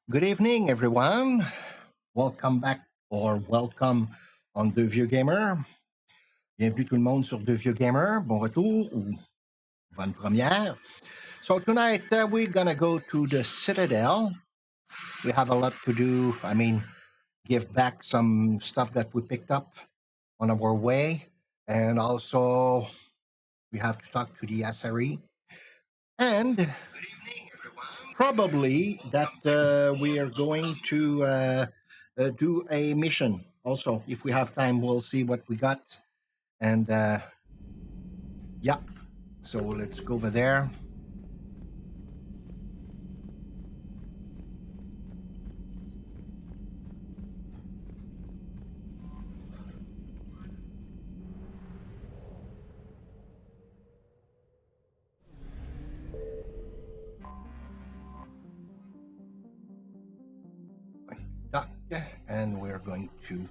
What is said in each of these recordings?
Good evening, everyone. Welcome back or welcome on Deux Vieux Gamer. Bienvenue tout le monde sur Deux Vieux Gamer. Bon retour ou bonne première. So tonight we're gonna go to the Citadel. We have a lot to do. Give back some stuff that we picked up on our way, and also we have to talk to the asari. And probably that we are going to do a mission also. If we have time, we'll see what we got. And yeah, so let's go over there. Dock, and we're going to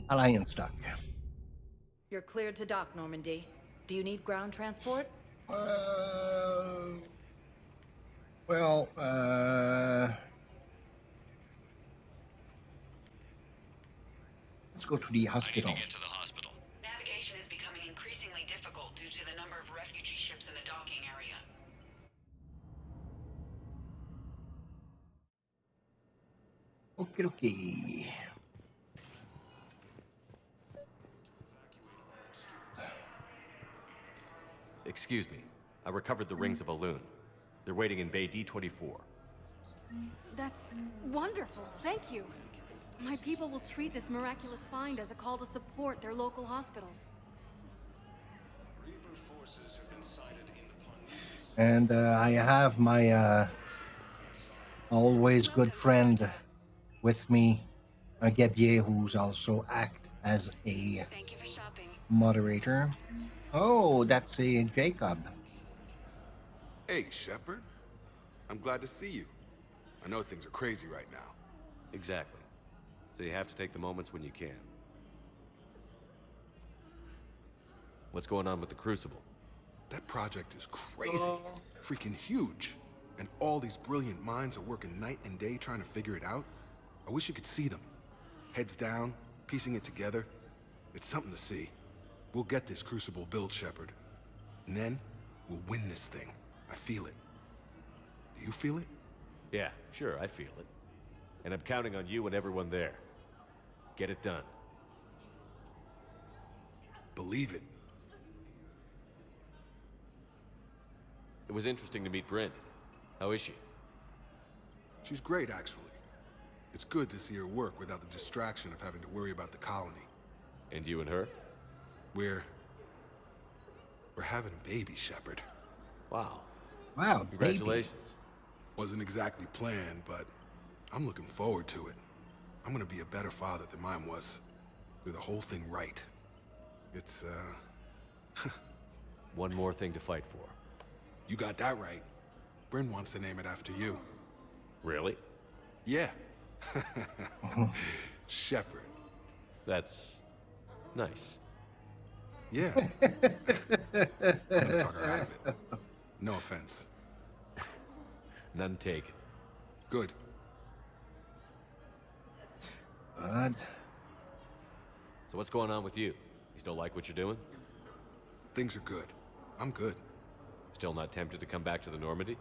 Alliance Dock. You're cleared to dock, Normandy. Do you need ground transport? Uh, well, let's go to the I need hospital. to get to the hospital. Navigation is becoming increasingly difficult due to the number of refugee ships in the docking area. Okay, okay. Excuse me. I recovered the rings of Elune. They're waiting in Bay D24. That's wonderful. Thank you. My people will treat this miraculous find as a call to support their local hospitals. And I have my always good friend with me, Gabier, who's also act as a Thank you for shopping. moderator. Oh, that's a Jacob. Hey, Shepard. I'm glad to see you. I know things are crazy right now. Exactly. So you have to take the moments when you can. What's going on with the Crucible? That project is crazy. Freaking huge. And all these brilliant minds are working night and day trying to figure it out. I wish you could see them. Heads down, piecing it together. It's something to see. We'll get this Crucible built, Shepard. And then, we'll win this thing. I feel it. Do you feel it? Yeah, sure, I feel it. And I'm counting on you and everyone there. Get it done. Believe it. It was interesting to meet Bryn. How is she? She's great, actually. It's good to see her work without the distraction of having to worry about the colony. And you and her? We're having a baby, Shepard. Wow. Wow, Congratulations. Wasn't exactly planned, but I'm looking forward to it. I'm gonna be a better father than mine was. Do the whole thing right. It's, One more thing to fight for. you got that right. Bryn wants to name it after you. Really? Yeah. Shepard. That's nice. Yeah. I'm gonna talk her out of it. No offense. None taken. Good. Good. So what's going on with you? You still like what you're doing? Things are good. I'm good. Still not tempted to come back to the Normandy?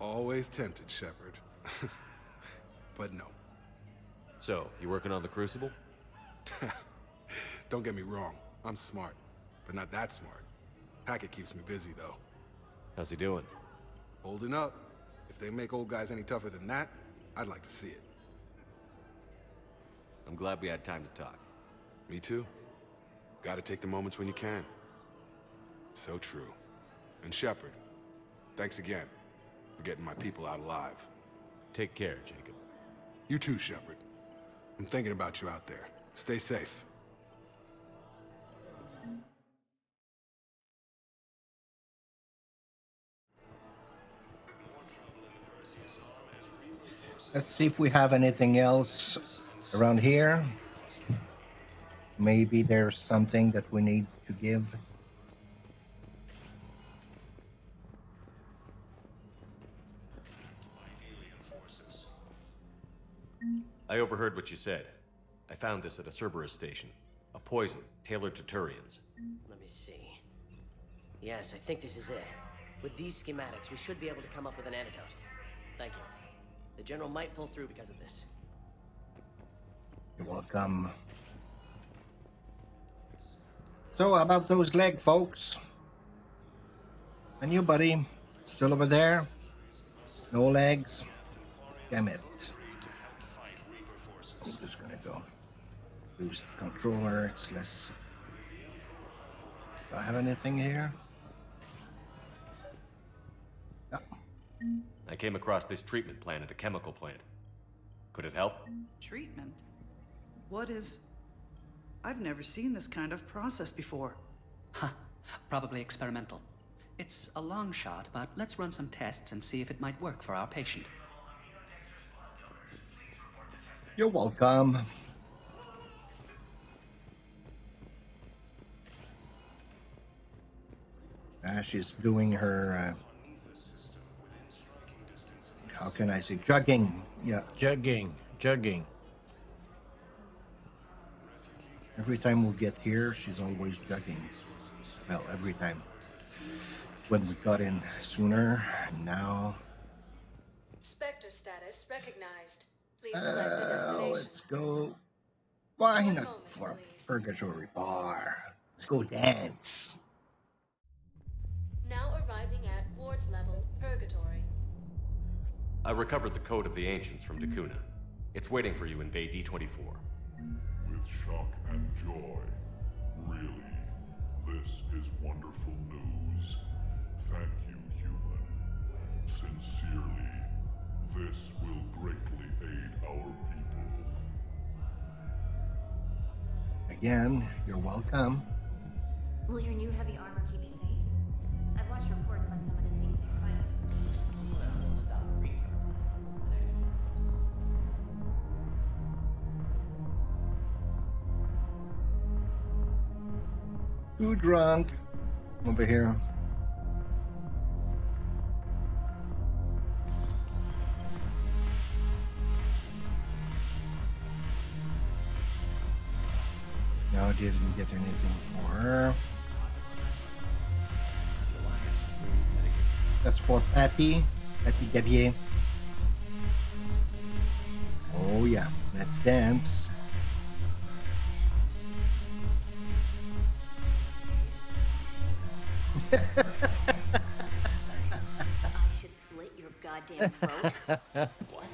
Always tempted, Shepard. But no. So, you working on the Crucible? Don't get me wrong. I'm smart, but not that smart. Hackett keeps me busy, though. How's he doing? Holding up. If they make old guys any tougher than that, I'd like to see it. I'm glad we had time to talk. Me too. Gotta take the moments when you can. So true. And Shepard, thanks again for getting my people out alive. Take care, Jacob. You too, Shepard. I'm thinking about you out there. Stay safe. Let's see if we have anything else around here. Maybe there's something that we need to give. I overheard what you said. I found this at a Cerberus station. A poison tailored to Turians. Let me see. Yes, I think this is it. With these schematics, we should be able to come up with an antidote. Thank you. The General might pull through because of this. You're welcome. So, how about those leg, folks? And you, buddy? Still over there? No legs? Damn it. I'm just gonna go use the controller. It's less. Do I have anything here? Yeah. I came across this treatment plant at a chemical plant. Could it help? Treatment? What is... I've never seen this kind of process before. Huh. Probably experimental. It's a long shot, but let's run some tests and see if it might work for our patient. You're welcome. She's doing her, how can I say, jugging. Yeah. Jugging. Every time we get here, she's always jugging. Well, every time. When we got in sooner, now. Spectre status recognized. Please select the destination. Let's go. Why One not moment, for a please. purgatory bar? Let's go dance. Now arriving at ward level purgatory. I recovered the code of the ancients from Dakuna. It's waiting for you in Bay D24. With shock and joy. Really, this is wonderful news. Thank you, human. Sincerely, this will greatly aid our people. Again, you're welcome. Will your new heavy armor keep you safe? I've watched reports on some of the things you're finding. Well, stop reading. Too drunk. Over here. No, I didn't get anything for her. That's for Pappy. Pappy Gabier. Oh yeah, let's dance. I should slit your goddamn throat.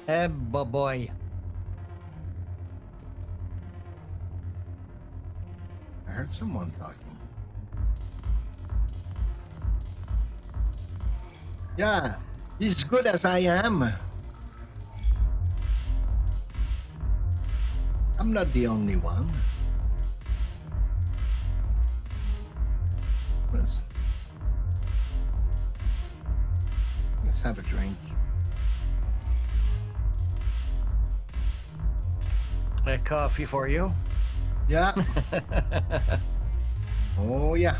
Eh, boy. I heard someone talking. Yeah, he's as good as I am. I'm not the only one. Let's have a drink. A coffee for you? Yeah. Oh, yeah.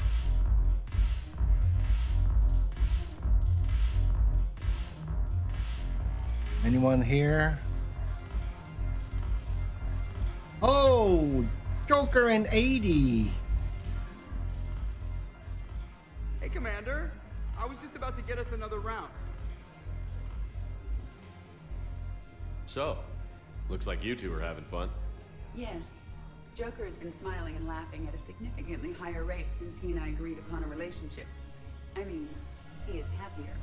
Anyone here? Oh, Joker and 80. Hey, Commander. I was just about to get us another round. So, looks like you two are having fun. Yes. Joker has been smiling and laughing at a significantly higher rate since he and I agreed upon a relationship. I mean, he is happier.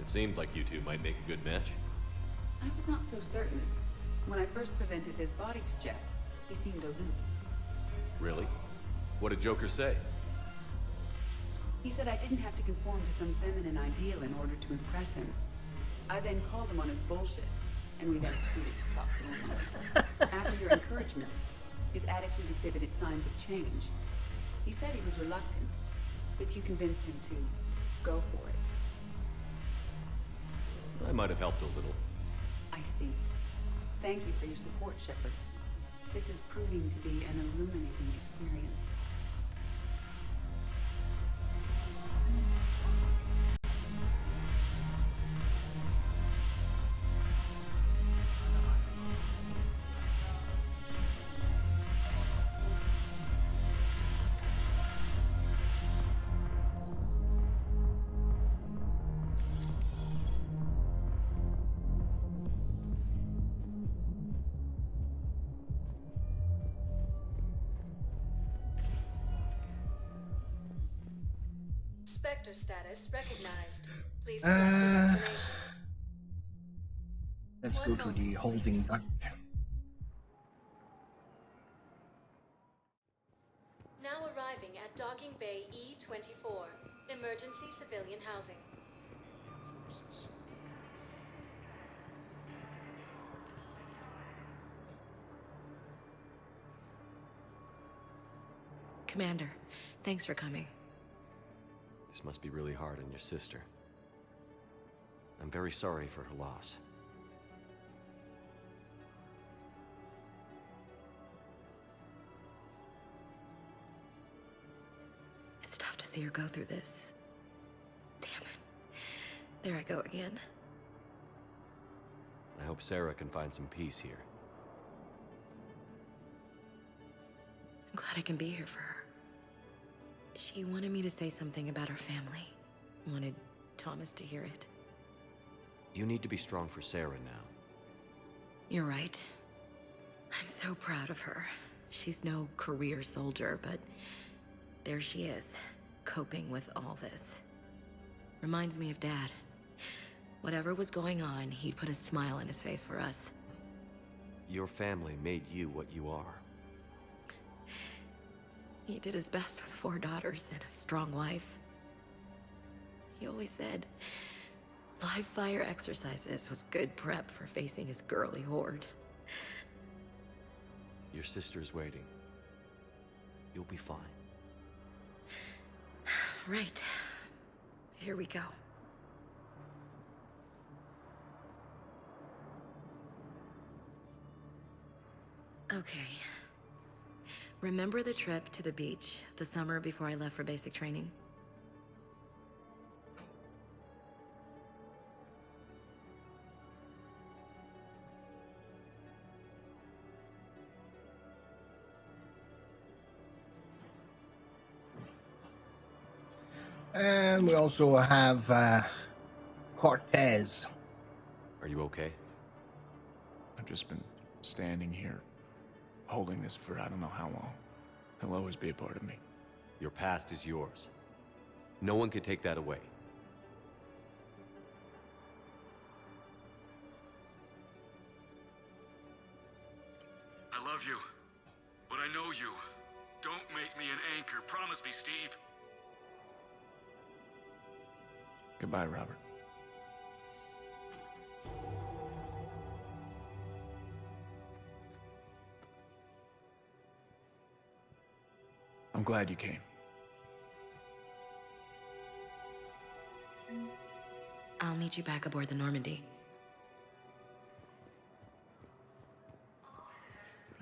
It seemed like you two might make a good match. I was not so certain. When I first presented this body to Jeff, he seemed aloof. Really? What did Joker say? He said I didn't have to conform to some feminine ideal in order to impress him. I then called him on his bullshit, and we then proceeded to talk for a while. After your encouragement, his attitude exhibited signs of change. He said he was reluctant, but you convinced him to go for it. I might have helped a little. I see. Thank you for your support, Shepard. This is proving to be an illuminating experience. Spectre status recognized. Please select a destination. Let's go to the holding dock. Now arriving at Docking Bay E-24, emergency civilian housing. Commander, thanks for coming. This must be really hard on your sister. I'm very sorry for her loss. It's tough to see her go through this. Damn it. There I go again. I hope Sarah can find some peace here. I'm glad I can be here for her. She wanted me to say something about her family. Wanted Thomas to hear it. You need to be strong for Sarah now. You're right. I'm so proud of her. She's no career soldier, but there she is, coping with all this. Reminds me of Dad. Whatever was going on, he'd put a smile on his face for us. Your family made you what you are. He did his best with 4 daughters and a strong wife. He always said live fire exercises was good prep for facing his girly horde. Your sister's waiting. You'll be fine. Right. Here we go. Okay. Remember the trip to the beach the summer before I left for basic training? And we also have Cortez. Are you okay? I've just been standing here, holding this for I don't know how long. He'll always be a part of me. Your past is yours. No one can take that away. I love you, but I know you. Don't make me an anchor. Promise me, Steve. Goodbye, Robert. I'm glad you came. I'll meet you back aboard the Normandy.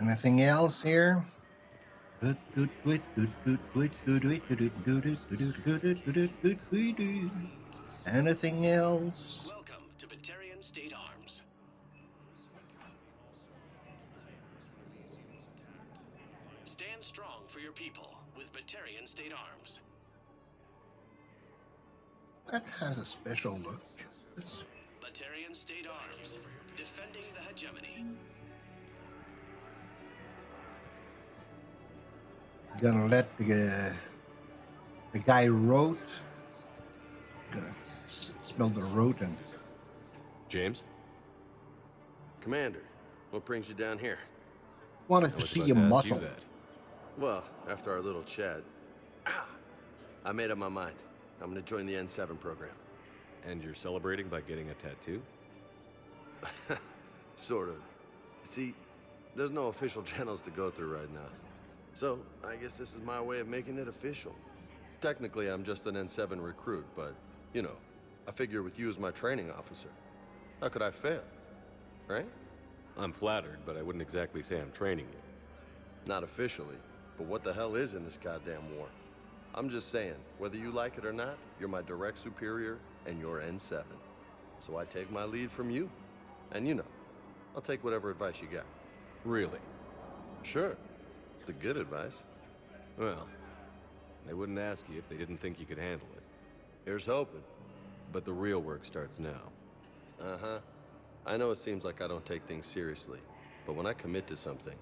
Anything else here? Anything else? Welcome to Batarian State Arms. Stand strong for your people with Batarian State Arms. That has a special look. Batarian State Arms, defending the hegemony. Gonna let the guy wrote. Gonna smell the road and. James? Commander, what brings you down here? Wanted to see your muscle. Well, after our little chat, I made up my mind. I'm gonna join the N7 program. And you're celebrating by getting a tattoo? Sort of. See, there's no official channels to go through right now. So, I guess this is my way of making it official. Technically, I'm just an N7 recruit, but, you know, I figure with you as my training officer, how could I fail? Right? I'm flattered, but I wouldn't exactly say I'm training you. Not officially, but what the hell is in this goddamn war? I'm just saying, whether you like it or not, you're my direct superior, and you're N7. So I take my lead from you. And you know, I'll take whatever advice you got. Really? Sure. The good advice. Well, they wouldn't ask you if they didn't think you could handle it. Here's hoping. But the real work starts now. Uh-huh. I know it seems like I don't take things seriously, but when I commit to something,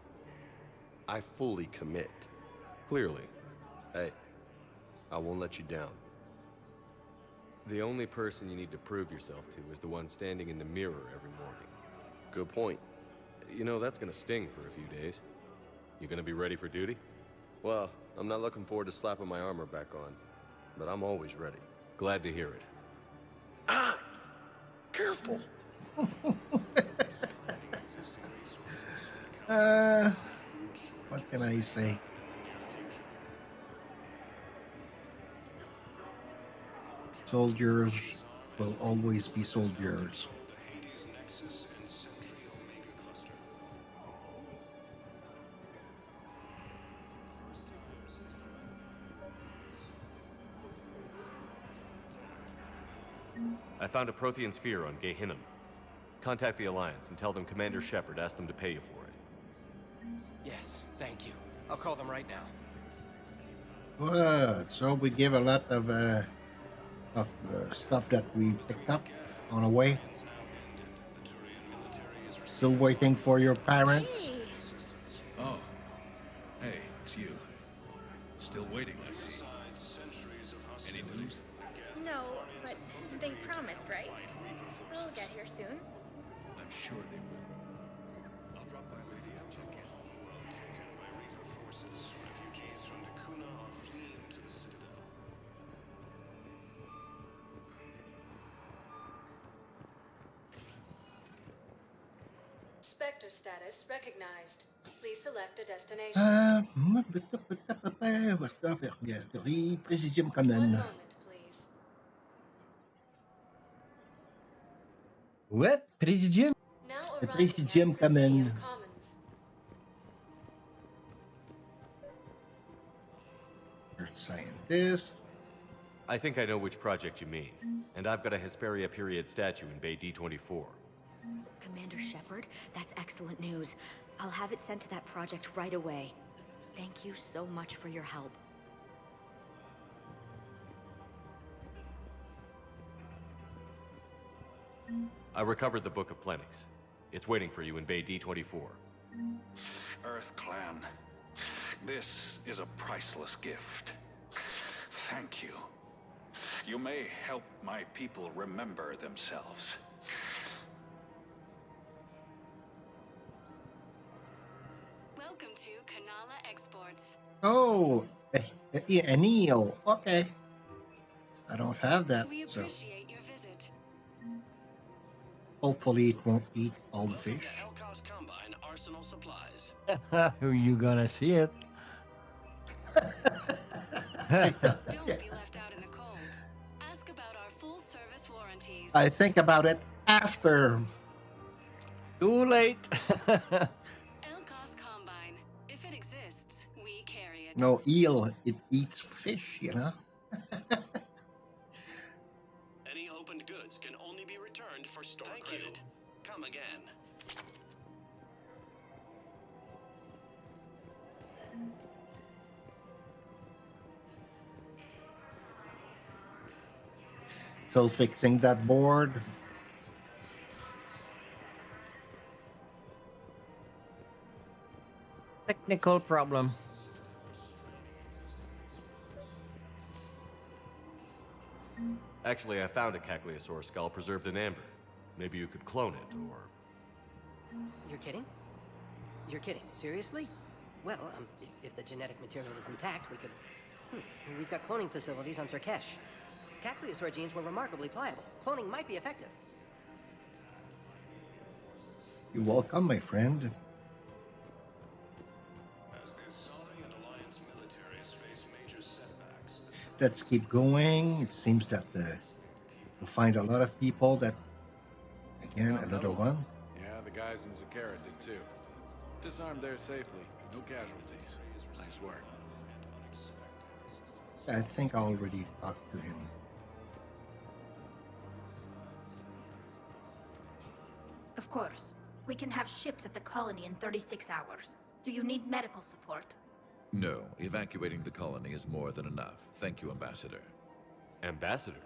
I fully commit. Clearly. Hey, I won't let you down. The only person you need to prove yourself to is the one standing in the mirror every morning. Good point. You know, that's gonna sting for a few days. You gonna be ready for duty? Well, I'm not looking forward to slapping my armor back on, but I'm always ready. Glad to hear it. Ah! Careful! What can I say? Soldiers will always be soldiers. I found a Prothean sphere on Gehinnom. Contact the Alliance and tell them Commander Shepard asked them to pay you for it. Yes, thank you. I'll call them right now. Well, so we give a lot of stuff that we picked up on the way. Still waiting for your parents? Hey. Oh. Hey, it's you. Still waiting, I see. Any news? No, but they promised, right? We'll get here soon. I'm sure they will. I'll drop by later and check in. Taken by Reaper forces, refugees from the Kuna are fleeing to the Citadel. Spectre status recognized. Please select a destination. Presidium One Common. moment, please. What? Presidium? Now The arriving Presidium at Common. Presidium Commons. Earth scientist. I think I know which project you mean. And I've got a Hesperia period statue in Bay D24. Commander Shepard, that's excellent news. I'll have it sent to that project right away. Thank you so much for your help. I recovered the Book of Plenix. It's waiting for you in Bay D24. Earth Clan, this is a priceless gift. Thank you. You may help my people remember themselves. Welcome to Kanala Exports. Oh, an eel. Okay. I don't have that, We so appreciate your visit. hopefully it won't eat all the Welcome fish. to Elkos Combine Arsenal Supplies. You gonna see it. Don't be left out in the cold. Ask about our full service warranties. I think about it after. Too late. Elkos Combine. If it exists, we carry it. No, eel. It eats fish, you know? Any opened goods can only be returned for store credit. Come again. Still fixing that board. Technical problem. Actually, I found a Cagliasaur skull preserved in amber. Maybe you could clone it, or... You're kidding? You're kidding. Seriously? Well, if the genetic material is intact, we could... We've got cloning facilities on Surkesh. Cagliasaur genes were remarkably pliable. Cloning might be effective. You're welcome, my friend. As the Asari and Alliance militaries face major setbacks, Let's keep going. It seems that we'll find a lot of people that... Again, another one. Yeah, the guys in Zakara did too. Disarmed there safely. No casualties. Nice work. I think I already talked to him. Of course. We can have ships at the colony in 36 hours. Do you need medical support? No, evacuating the colony is more than enough. Thank you, Ambassador. Ambassador?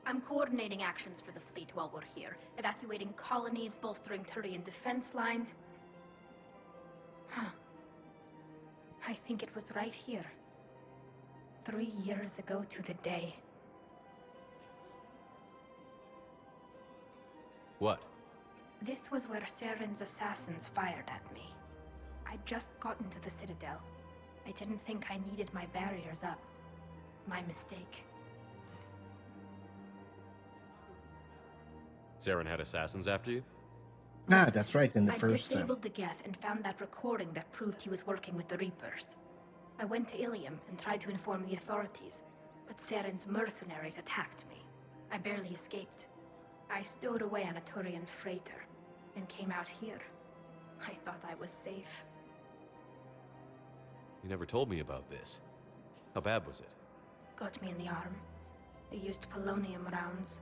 I'm coordinating actions for the fleet while we're here. Evacuating colonies, bolstering Turian defense lines. I think it was right here. 3 years ago to the day. What? This was where Saren's assassins fired at me. I'd just gotten to the Citadel. I didn't think I needed my barriers up. My mistake. Saren had assassins after you? Ah, that's right, in the I first... disabled the Geth and found that recording that proved he was working with the Reapers. I went to Ilium and tried to inform the authorities, but Saren's mercenaries attacked me. I barely escaped. I stowed away on a Turian freighter and came out here. I thought I was safe. You never told me about this. How bad was it? Got me in the arm. They used polonium rounds.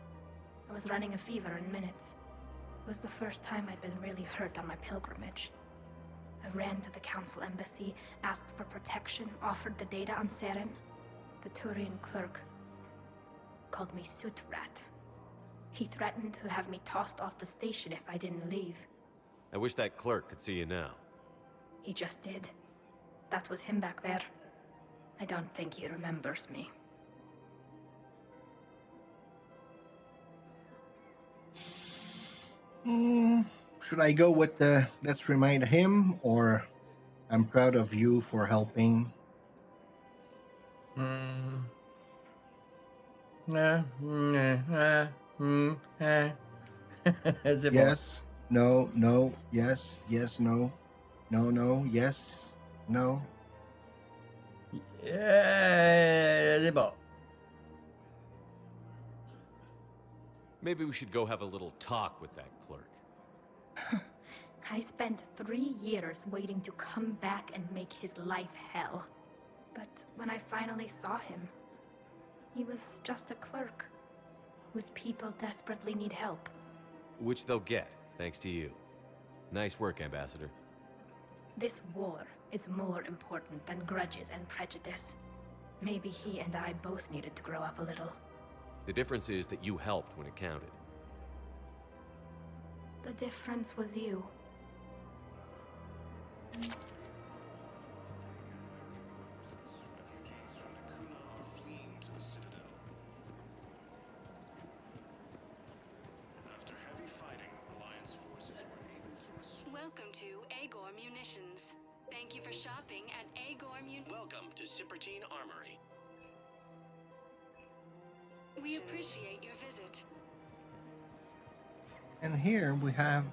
I was running a fever in minutes. It was the first time I'd been really hurt on my pilgrimage. I ran to the council embassy, asked for protection, offered the data on Saren. The Turian clerk called me Soot Rat. He threatened to have me tossed off the station if I didn't leave. I wish that clerk could see you now. He just did. That was him back there. I don't think he remembers me. Should I go with the let's remind him, or I'm proud of you for helping? Yes, no, no, yes, yes, no, no, no, yes, no. C'est bon. Maybe we should go have a little talk with that clerk. I spent 3 years waiting to come back and make his life hell. But when I finally saw him, he was just a clerk whose people desperately need help. Which they'll get, thanks to you. Nice work, Ambassador. This war is more important than grudges and prejudice. Maybe he and I both needed to grow up a little. The difference is that you helped when it counted. The difference was you. Welcome to Agor Munitions. Thank you for shopping at Agor Welcome to Cippertine Armory. We appreciate your visit. And here we have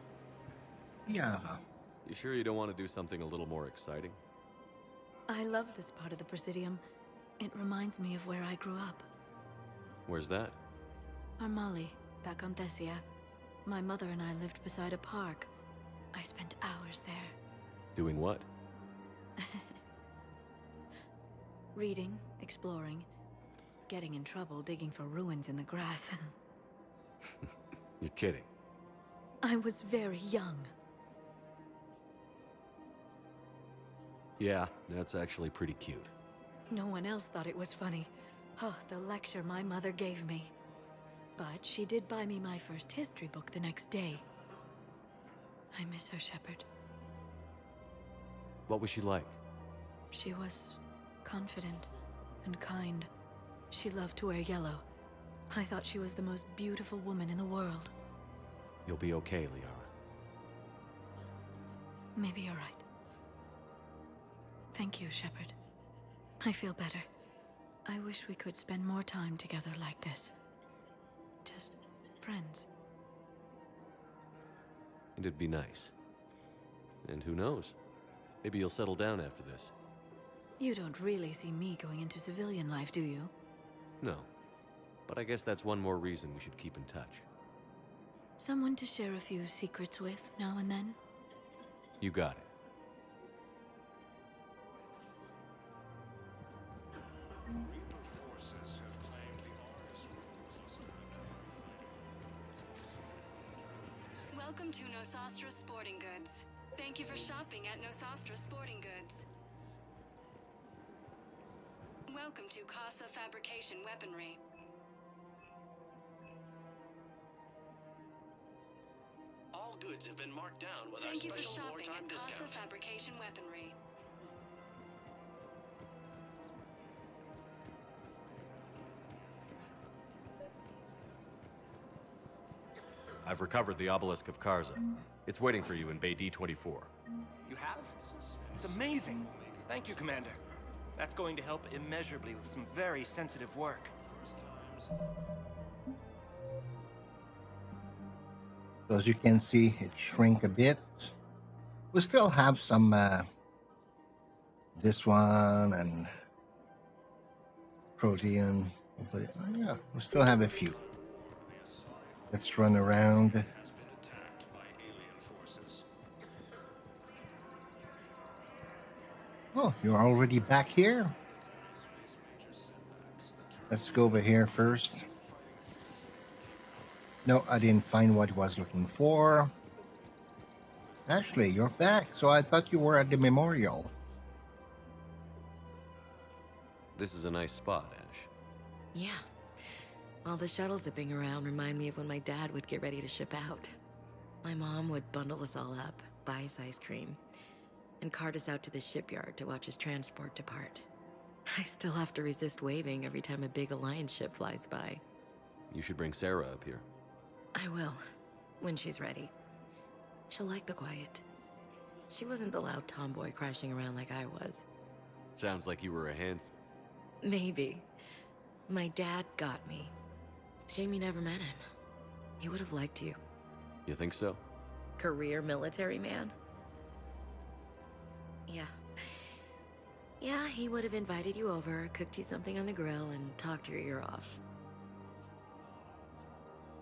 Yara. You sure you don't want to do something a little more exciting? I love this part of the Presidium. It reminds me of where I grew up. Where's that? Armali, back on Thessia. My mother and I lived beside a park. I spent hours there. Doing what? Reading, exploring, getting in trouble digging for ruins in the grass. You're kidding. I was very young. Yeah, that's actually pretty cute. No one else thought it was funny. Oh, the lecture my mother gave me. But she did buy me my first history book the next day. I miss her, Shepard. What was she like? She was confident and kind. She loved to wear yellow. I thought she was the most beautiful woman in the world. You'll be okay, Liara. Maybe you're right. Thank you, Shepard. I feel better. I wish we could spend more time together like this. Just friends. And it'd be nice. And who knows? Maybe you'll settle down after this. You don't really see me going into civilian life, do you? No. But I guess that's one more reason we should keep in touch. Someone to share a few secrets with now and then? You got it. Welcome to Nosastra Sporting Goods. Thank you for shopping at Nosastra Sporting Goods. Welcome to Casa Fabrication Weaponry. All goods have been marked down with Thank you our for special shopping wartime at Casa discount. Fabrication Weaponry. I've recovered the obelisk of Karza. It's waiting for you in Bay D-24. You have? It's amazing. Thank you, Commander. That's going to help immeasurably with some very sensitive work. So as you can see, it shrink a bit. We still have some, this one and Protean. Yeah, we still have a few. Let's run around. Oh, you're already back here? Let's go over here first. No, I didn't find what I was looking for. Ashley, you're back. So I thought you were at the memorial. This is a nice spot, Ash. Yeah. All the shuttles zipping around remind me of when my dad would get ready to ship out. My mom would bundle us all up, buy us ice cream, and cart us out to the shipyard to watch his transport depart. I still have to resist waving every time a big Alliance ship flies by. You should bring Sarah up here. I will, when she's ready. She'll like the quiet. She wasn't the loud tomboy crashing around like I was. Sounds like you were a handful. Maybe. My dad got me. Shame you never met him. He would have liked you. You think so? Career military man? Yeah. Yeah, he would have invited you over, cooked you something on the grill, and talked your ear off.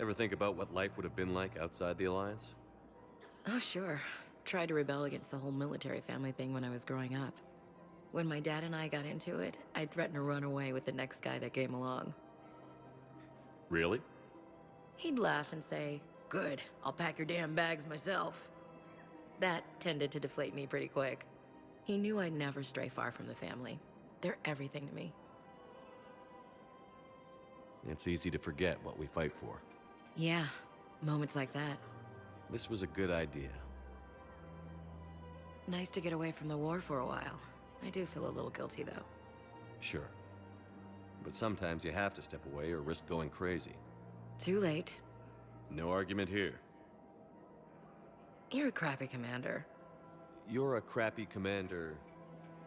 Ever think about what life would have been like outside the Alliance? Oh, sure. Tried to rebel against the whole military family thing when I was growing up. When my dad and I got into it, I'd threaten to run away with the next guy that came along. Really? He'd laugh and say, "Good, I'll pack your damn bags myself." That tended to deflate me pretty quick. He knew I'd never stray far from the family. They're everything to me. It's easy to forget what we fight for. Yeah, moments like that. This was a good idea. Nice to get away from the war for a while. I do feel a little guilty, though. Sure. But sometimes you have to step away or risk going crazy. Too late. No argument here. You're a crappy commander. You're a crappy commander.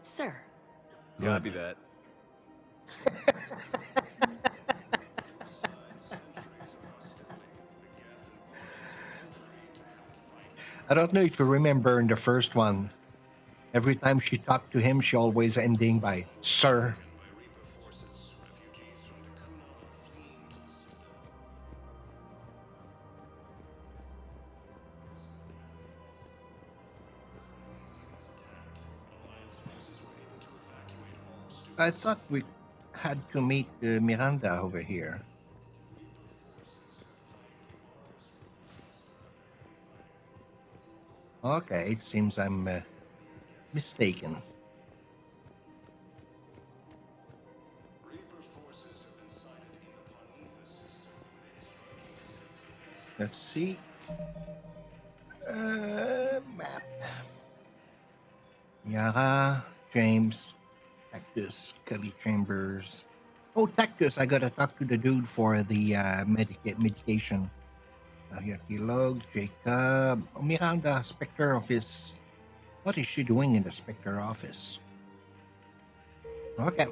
Sir. Copy that. I don't know if you remember in the first one, every time she talked to him, she always ending by, "Sir." I thought we had to meet Miranda over here. Okay, it seems I'm mistaken. Let's see. Map. Yara, James, Tactus, Kelly Chambers. Oh, Tactus, I gotta talk to the dude for the medication. Log, Jacob, Miranda, Spectre Office. What is she doing in the Spectre Office? Okay.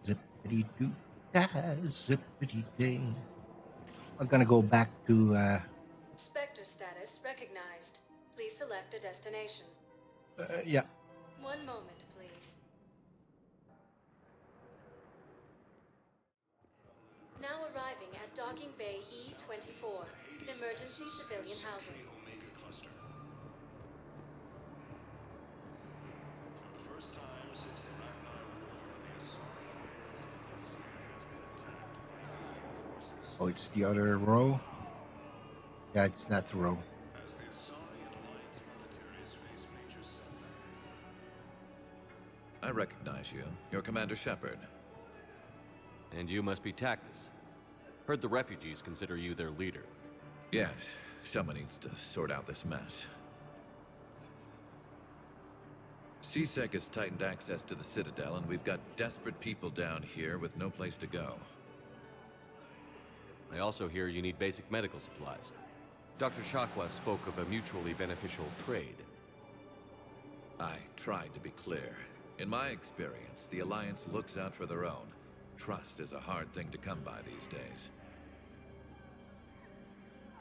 Zippity doo da, zippity day. I'm gonna go back to Spectre status recognized. Please select a destination. yeah. One moment, please. Now arriving at Docking Bay E-24, emergency civilian housing. Oh, it's the other row? Yeah, it's that row. I recognize you. You're Commander Shepard. And you must be Tactus. Heard the refugees consider you their leader. Yes, someone needs to sort out this mess. CSEC has tightened access to the Citadel, and we've got desperate people down here with no place to go. I also hear you need basic medical supplies. Dr. Shakwa spoke of a mutually beneficial trade. I tried to be clear. In my experience, the Alliance looks out for their own. Trust is a hard thing to come by these days.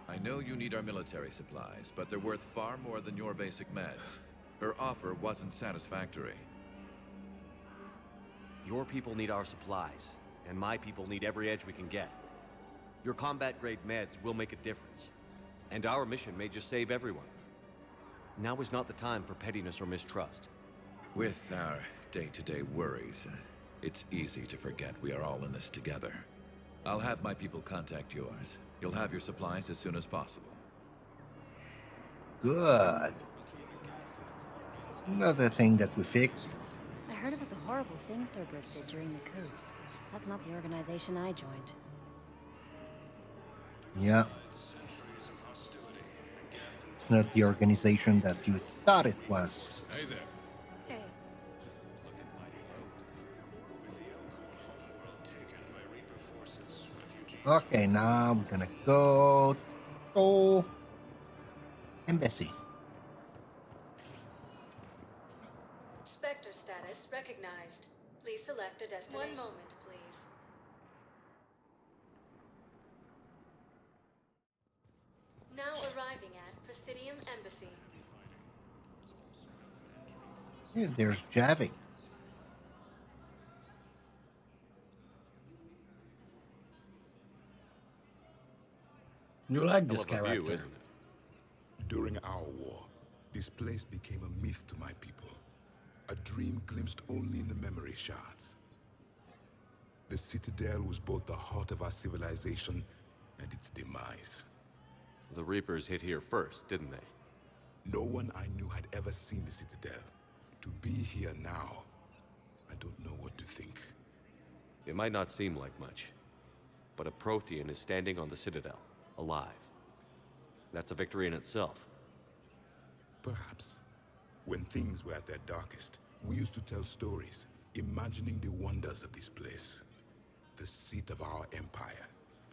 I know you need our military supplies, but they're worth far more than your basic meds. Her offer wasn't satisfactory. Your people need our supplies, and my people need every edge we can get. Your combat-grade meds will make a difference, and our mission may just save everyone. Now is not the time for pettiness or mistrust. With our day-to-day worries, it's easy to forget we are all in this together. I'll have my people contact yours. You'll have your supplies as soon as possible. Good. Another thing that we fixed. I heard about the horrible things Cerberus did during the coup. That's not the organization I joined. Yeah. It's not the organization that you thought it was. Hey there. Hey. Okay, now we're gonna go to embassy. Spectre status recognized. Please select a destination. 1 moment, please. Now arriving at Presidium Embassy. Yeah, there's Javik. You like Hell this of a view, character. isn't it? During our war, this place became a myth to my people. A dream glimpsed only in the memory shards. The Citadel was both the heart of our civilization and its demise. The Reapers hit here first, didn't they? No one I knew had ever seen the Citadel. To be here now, I don't know what to think. It might not seem like much, but a Prothean is standing on the Citadel, alive. That's a victory in itself. Perhaps. When things were at their darkest, we used to tell stories, imagining the wonders of this place. The seat of our empire,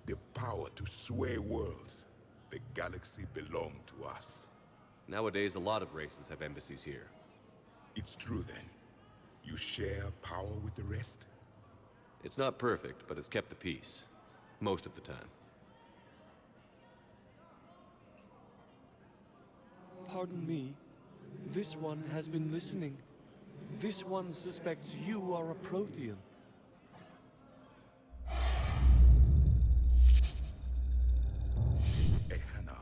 the power to sway worlds. The galaxy belonged to us. Nowadays, a lot of races have embassies here. It's true then. You share power with the rest? It's not perfect, but it's kept the peace. Most of the time. Pardon me. This one has been listening. This one suspects you are a Prothean. Ehana,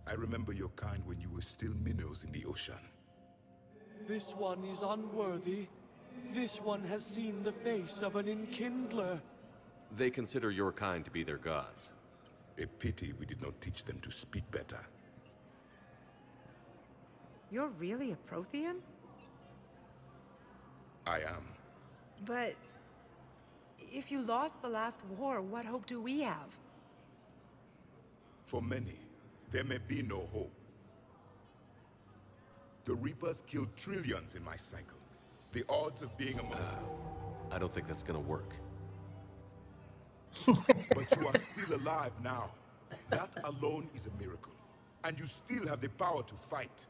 I remember your kind when you were still minnows in the ocean. This one is unworthy. This one has seen the face of an enkindler. They consider your kind to be their gods. A pity we did not teach them to speak better. You're really a Prothean? I am. But if you lost the last war, what hope do we have? For many, there may be no hope. The Reapers killed trillions in my cycle. The odds of being among I don't think that's gonna work. But you are still alive now. That alone is a miracle. And you still have the power to fight.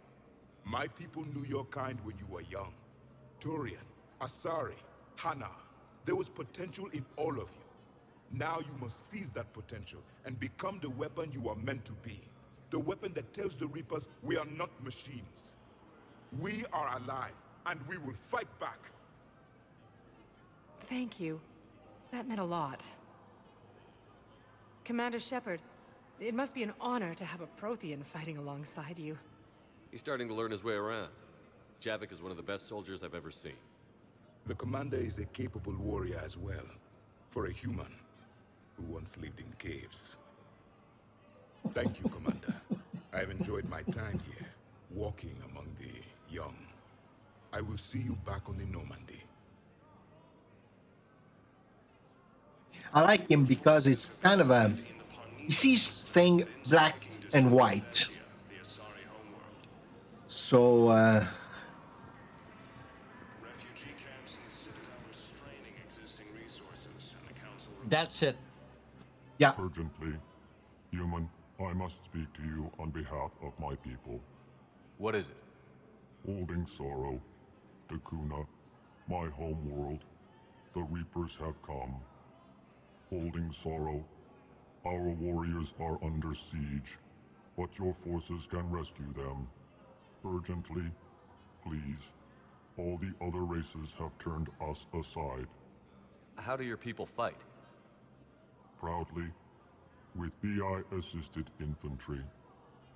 My people knew your kind when you were young. Turian, Asari, Hana. There was potential in all of you. Now you must seize that potential and become the weapon you are meant to be. The weapon that tells the Reapers we are not machines. We are alive, and we will fight back. Thank you. That meant a lot. Commander Shepard, it must be an honor to have a Prothean fighting alongside you. He's starting to learn his way around. Javik is one of the best soldiers I've ever seen. The commander is a capable warrior as well, for a human who once lived in caves. Thank you, Commander. I've enjoyed my time here, walking among the young. I will see you back on the Normandy. I like him because it's kind of a... He sees things black and white. So, That's it. Yeah. Urgently. Human, I must speak to you on behalf of my people. What is it? Holding sorrow. Dakuna, my home world. The Reapers have come. Holding sorrow. Our warriors are under siege, but your forces can rescue them. Urgently, please. All the other races have turned us aside. How do your people fight? Proudly, with VI-assisted infantry.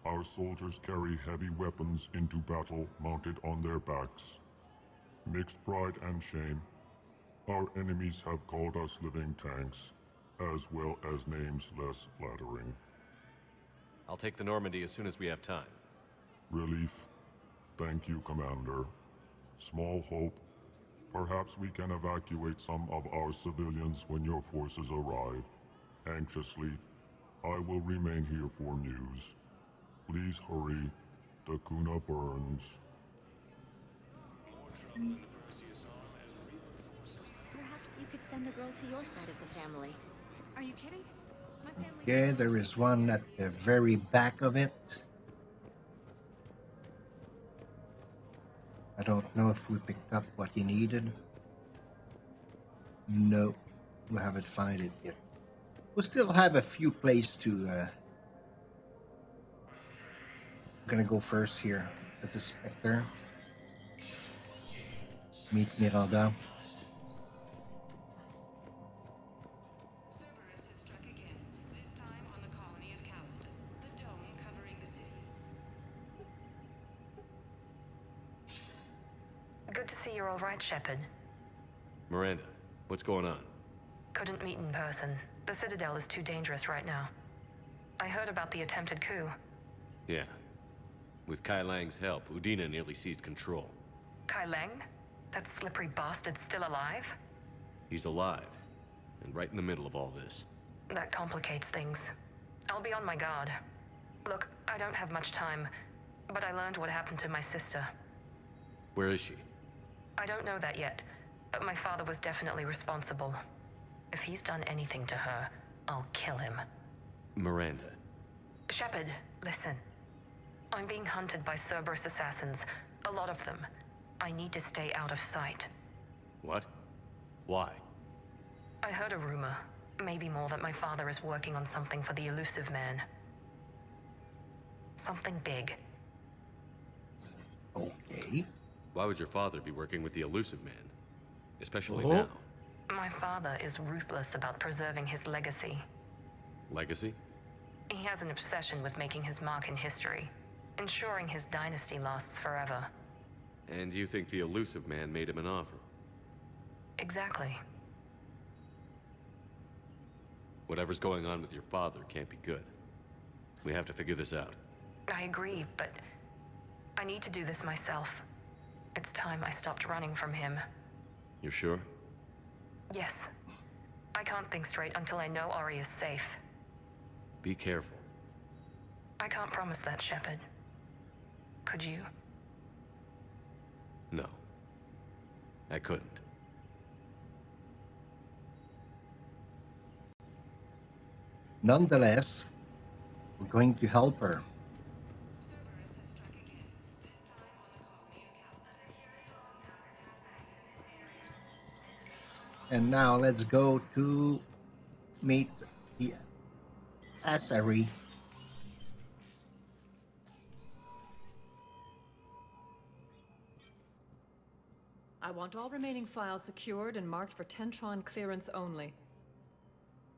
Our soldiers carry heavy weapons into battle mounted on their backs. Mixed pride and shame, our enemies have called us living tanks, as well as names less flattering. I'll take the Normandy as soon as we have time. Relief. Thank you, Commander. Small hope. Perhaps we can evacuate some of our civilians when your forces arrive. Anxiously, I will remain here for news. Please hurry. Dakuna burns. Perhaps you could send a girl to your side of the family. Are you kidding? My family... Okay, there is one at the very back of it. I don't know if we picked up what he needed. No, we haven't found it yet. We still have a few places to... I'm gonna go first here at the Spectre. Meet Miranda. Good to see you're all right, Shepard. Miranda, what's going on? Couldn't meet in person. The Citadel is too dangerous right now. I heard about the attempted coup. Yeah. With Kai Lang's help, Udina nearly seized control. Kai Lang? That slippery bastard's still alive? He's alive, and right in the middle of all this. That complicates things. I'll be on my guard. Look, I don't have much time, but I learned what happened to my sister. Where is she? I don't know that yet, but my father was definitely responsible. If he's done anything to her, I'll kill him. Miranda. Shepard, listen. I'm being hunted by Cerberus assassins. A lot of them. I need to stay out of sight. What? Why? I heard a rumor, maybe more, that my father is working on something for the Elusive Man. Something big. Okay. Why would your father be working with the Elusive Man? Especially Oh. now. My father is ruthless about preserving his legacy. Legacy? He has an obsession with making his mark in history, ensuring his dynasty lasts forever. And you think the Elusive Man made him an offer? Exactly. Whatever's going on with your father can't be good. We have to figure this out. I agree, but I need to do this myself. It's time I stopped running from him. You're sure? Yes. I can't think straight until I know Ori is safe. Be careful. I can't promise that, Shepard. Could you? No. I couldn't. Nonetheless, we're going to help her. And now let's go to meet the asari. I want all remaining files secured and marked for Tentron clearance only.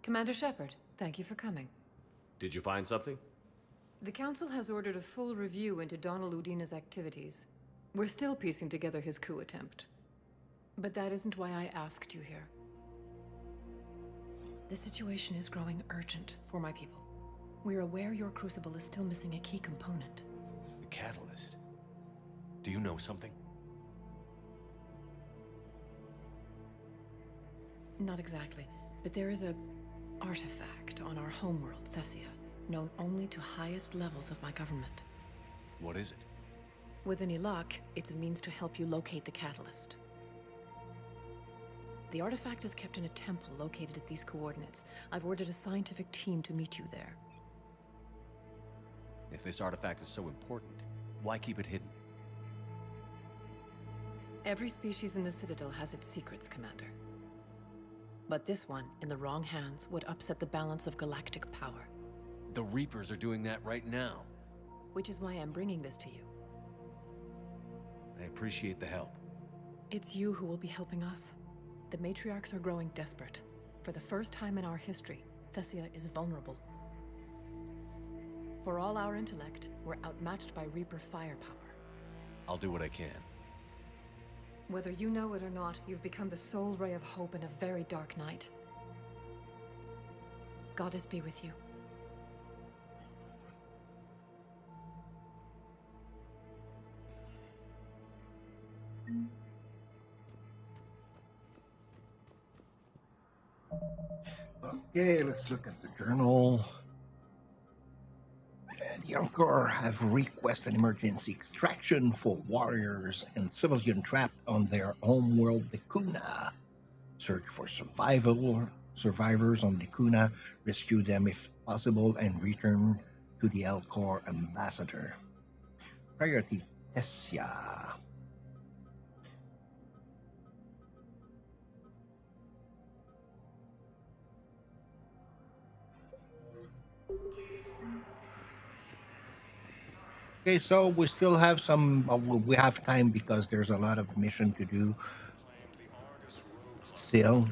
Commander Shepard, thank you for coming. Did you find something? The Council has ordered a full review into Donald Udina's activities. We're still piecing together his coup attempt. But that isn't why I asked you here. The situation is growing urgent for my people. We're aware your crucible is still missing a key component. The catalyst. Do you know something? Not exactly, but there is a artifact on our homeworld, Thessia, known only to highest levels of my government. What is it? With any luck, it's a means to help you locate the catalyst. The artifact is kept in a temple located at these coordinates. I've ordered a scientific team to meet you there. If this artifact is so important, why keep it hidden? Every species in the Citadel has its secrets, Commander. But this one, in the wrong hands, would upset the balance of galactic power. The Reapers are doing that right now. Which is why I'm bringing this to you. I appreciate the help. It's you who will be helping us. The matriarchs are growing desperate. For the first time in our history, Thessia is vulnerable. For all our intellect, we're outmatched by Reaper firepower. I'll do what I can. Whether you know it or not, you've become the sole ray of hope in a very dark night. Goddess be with you. Okay, let's look at the journal. The Encore have requested emergency extraction for warriors and civilians trapped on their homeworld, the Kuna. Search for survivors on the Kuna, rescue them if possible, and return to the Elcor ambassador. Priority Thessia. Okay, so we still have some. We have time because there's a lot of mission to do. Still.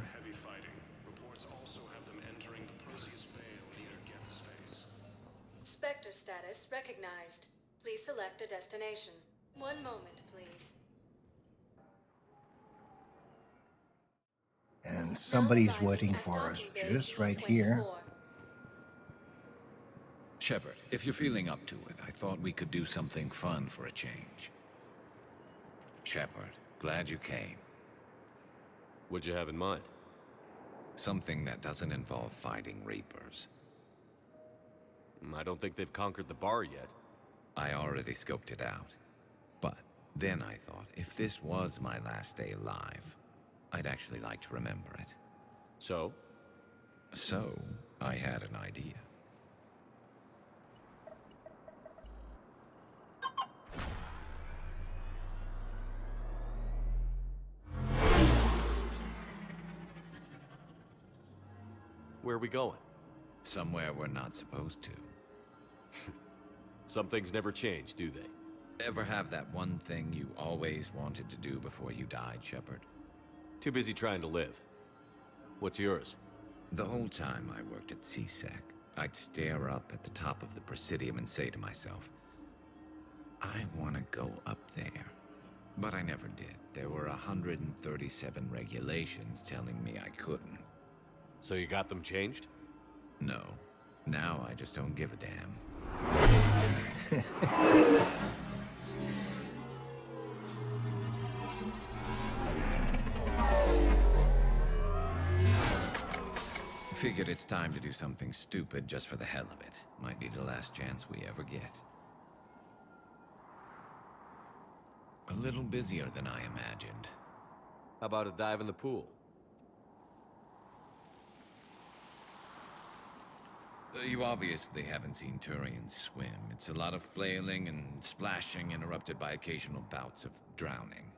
Spectre status recognized. Please select a destination. One moment, please. And somebody's waiting for us just right here. Shepard, if you're feeling up to it, I thought we could do something fun for a change. Shepard, glad you came. What'd you have in mind? Something that doesn't involve fighting Reapers. I don't think they've conquered the bar yet. I already scoped it out. But then I thought, if this was my last day alive, I'd actually like to remember it. So? So, I had an idea. Where are we going? Somewhere we're not supposed to. Some things never change, do they? Ever have that one thing you always wanted to do before you died, Shepard? Too busy trying to live. What's yours? The whole time I worked at CSEC, I'd stare up at the top of the Presidium and say to myself, I want to go up there. But I never did. There were 137 regulations telling me I couldn't. So you got them changed? No. Now I just don't give a damn. Figured it's time to do something stupid just for the hell of it. Might be the last chance we ever get. A little busier than I imagined. How about a dive in the pool? You obviously haven't seen Turians swim. It's a lot of flailing and splashing, interrupted by occasional bouts of drowning.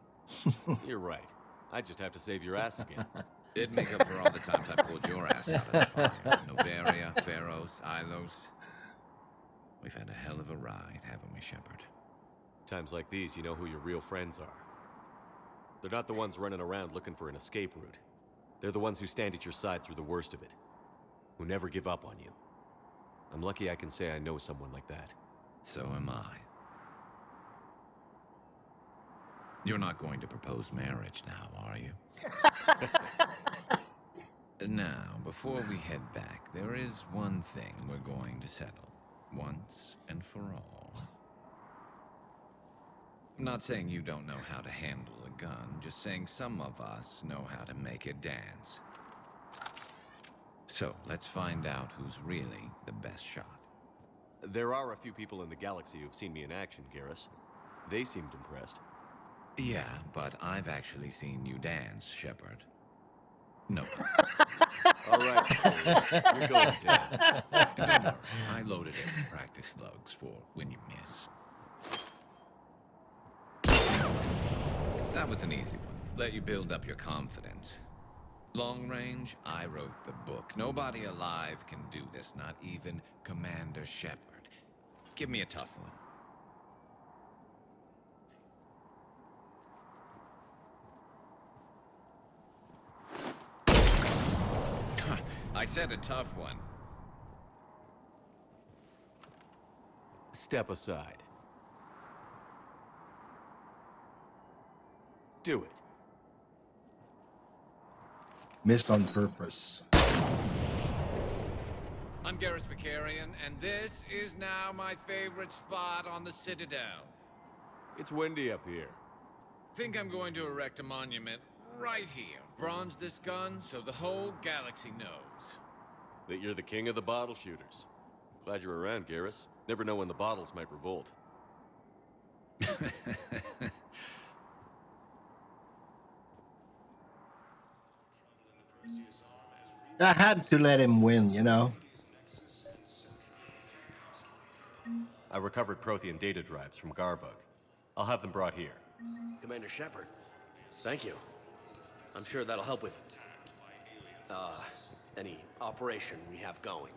You're right. I just have to save your ass again. It'd make up for all the times I pulled your ass out of the fire. Novaria, Pharaohs, Ilos. We've had a hell of a ride, haven't we, Shepard? Times like these, you know who your real friends are. They're not the ones running around looking for an escape route. They're the ones who stand at your side through the worst of it. Who never give up on you. I'm lucky I can say I know someone like that. So am I. You're not going to propose marriage now, are you? Now, before we head back, there is one thing we're going to settle. Once and for all. I'm not saying you don't know how to handle a gun, just saying some of us know how to make it dance. So, let's find out who's really the best shot. There are a few people in the galaxy who've seen me in action, Garrus. They seemed impressed. Yeah, but I've actually seen you dance, Shepard. No. All right, you're going down. And don't worry, I loaded it with practice slugs for when you miss. That was an easy one. Let you build up your confidence. Long range, I wrote the book. Nobody alive can do this, not even Commander Shepard. Give me a tough one. I said a tough one. Step aside. Do it. Missed on purpose. I'm Garrus Vicarian, and this is now my favorite spot on the Citadel. It's windy up here. Think I'm going to erect a monument right here. Bronze this gun so the whole galaxy knows. That you're the king of the bottle shooters. Glad you're around, Garrus. Never know when the bottles might revolt. I had to let him win, you know. I recovered Prothean data drives from Garvug. I'll have them brought here. Commander Shepard, thank you. I'm sure that'll help with, any operation we have going.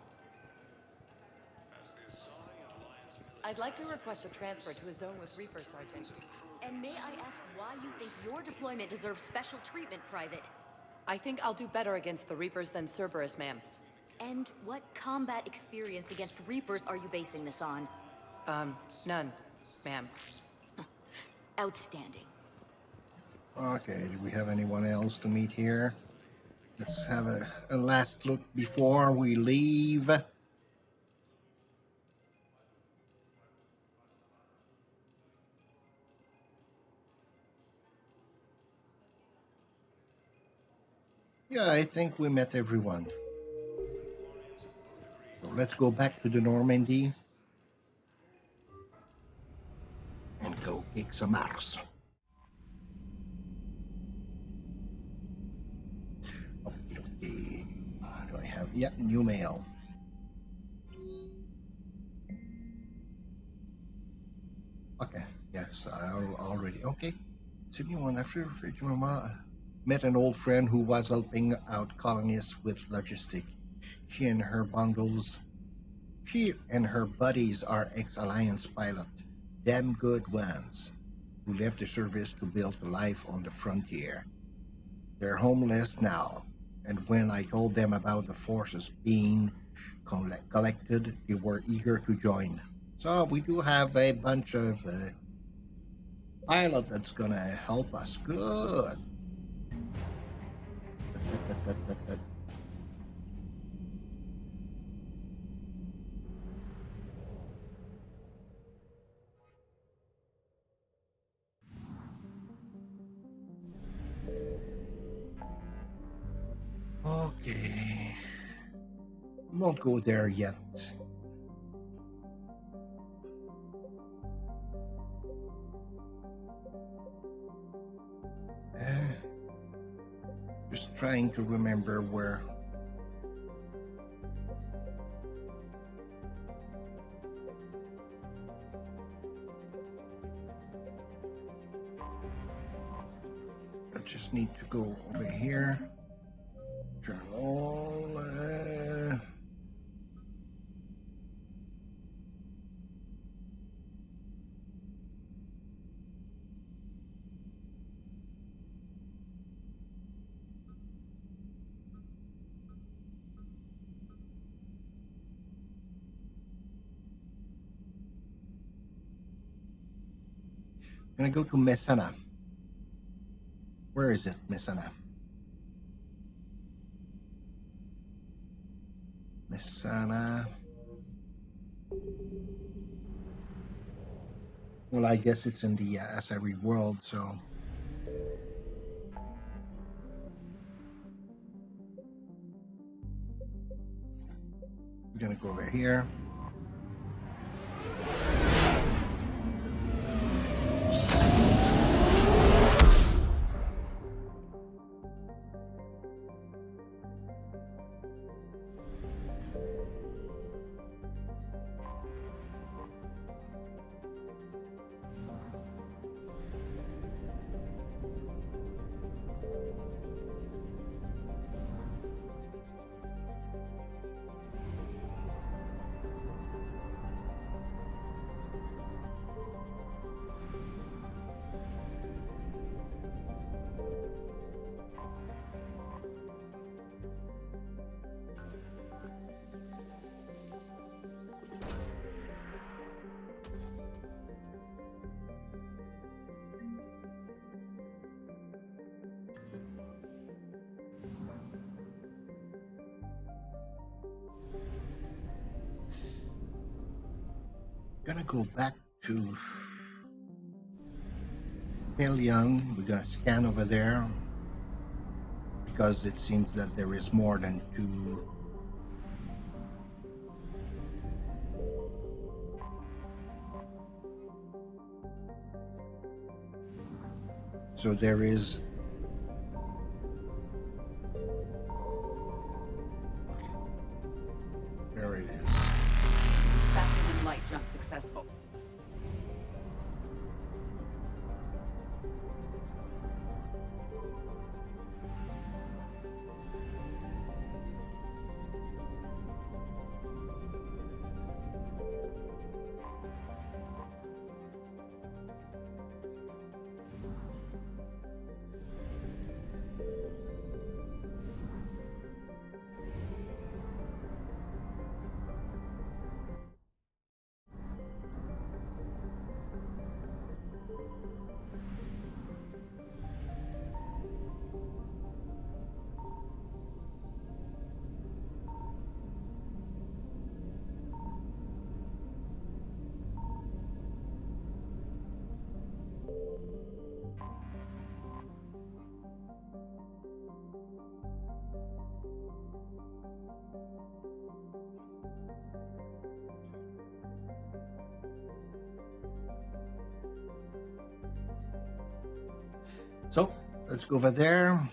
I'd like to request a transfer to a zone with Reaper, Sergeant. And may I ask why you think your deployment deserves special treatment, Private? I think I'll do better against the Reapers than Cerberus, ma'am. And what combat experience against Reapers are you basing this on? None, ma'am. Outstanding. Okay, do we have anyone else to meet here? Let's have a last look before we leave. Yeah, I think we met everyone. So let's go back to the Normandy and go kick some ass. Okay. Do I have new mail? Okay, yes, I already. Okay. Sydney one after met an old friend who was helping out colonists with logistics. She and her buddies are ex-Alliance pilot, damn good ones, who left the service to build a life on the frontier. They're homeless now, and when I told them about the forces being collected, they were eager to join. So we do have a bunch of pilot that's gonna help us. Good. Okay. Won't go there yet. Just trying to remember where. I just need to go over here. Journal. I'm gonna go to Messana. Where is it, Messana? Messana. Well, I guess it's in the Asari world, so. I'm gonna go over here. Gonna go back to Young. We're gonna scan over there because it seems that there is more than two. So there is. There it is. Faster than light jump successful. So let's go over there.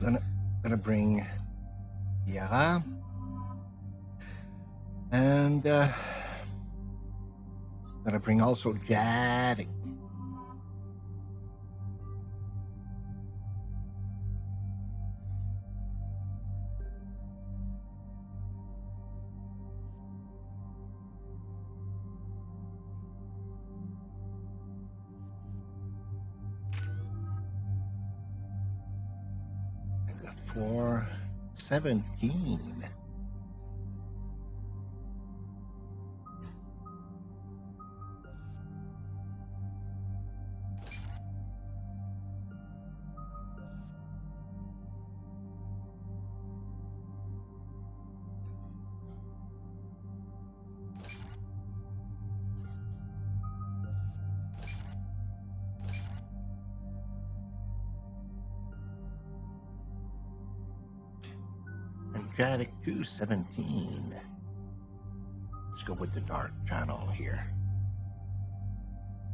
Gonna bring Yara and gonna bring also Jad. I got 417. Jatic 217. Let's go with the dark channel here.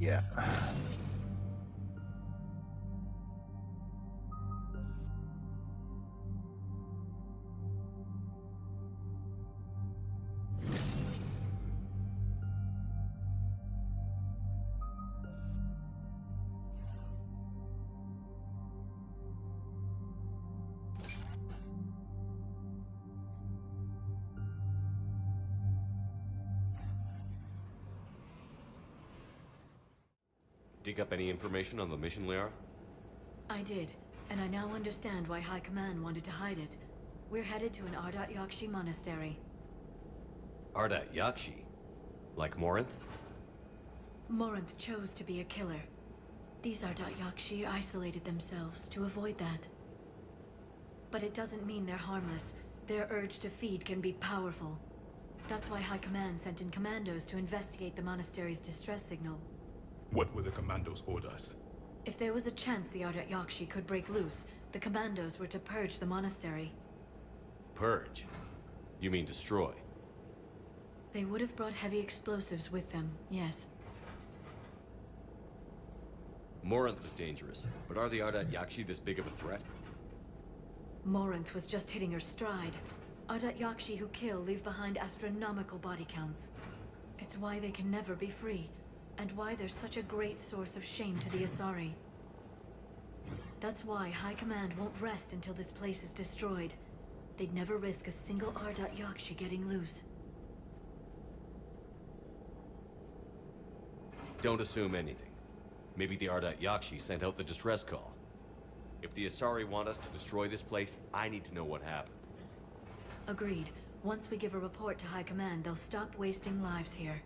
Yeah. Dig up any information on the mission, Liara? I did, and I now understand why High Command wanted to hide it. We're headed to an Ardat Yakshi monastery. Ardat Yakshi? Like Morinth? Morinth chose to be a killer. These Ardat Yakshi isolated themselves to avoid that. But it doesn't mean they're harmless. Their urge to feed can be powerful. That's why High Command sent in commandos to investigate the monastery's distress signal. What were the commandos' orders? If there was a chance the Ardat Yakshi could break loose, the commandos were to purge the monastery. Purge? You mean destroy? They would have brought heavy explosives with them, yes. Morinth was dangerous, but are the Ardat Yakshi this big of a threat? Morinth was just hitting her stride. Ardat Yakshi who kill leave behind astronomical body counts. It's why they can never be free, and why they're such a great source of shame to the Asari. That's why High Command won't rest until this place is destroyed. They'd never risk a single Ardat Yakshi getting loose. Don't assume anything. Maybe the Ardat Yakshi sent out the distress call. If the Asari want us to destroy this place, I need to know what happened. Agreed. Once we give a report to High Command, they'll stop wasting lives here.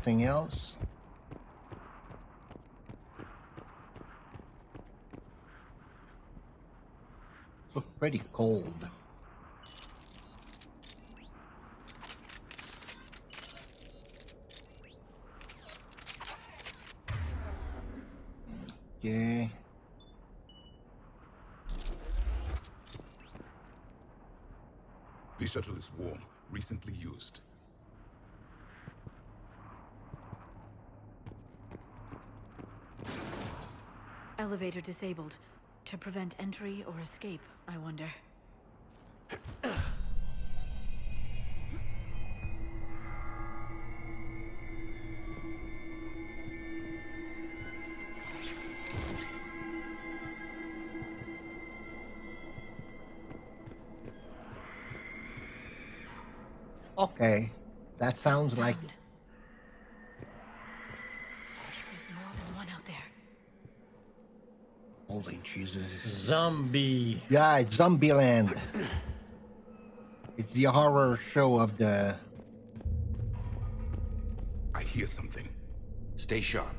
Nothing else? Look pretty cold. Okay. The shuttle is warm, recently used. Elevator disabled. To prevent entry or escape, I wonder. Okay, that sounds like... There's more than one out there. Holy Jesus. Zombie. Yeah, it's Zombieland. It's the horror show of the... I hear something. Stay sharp.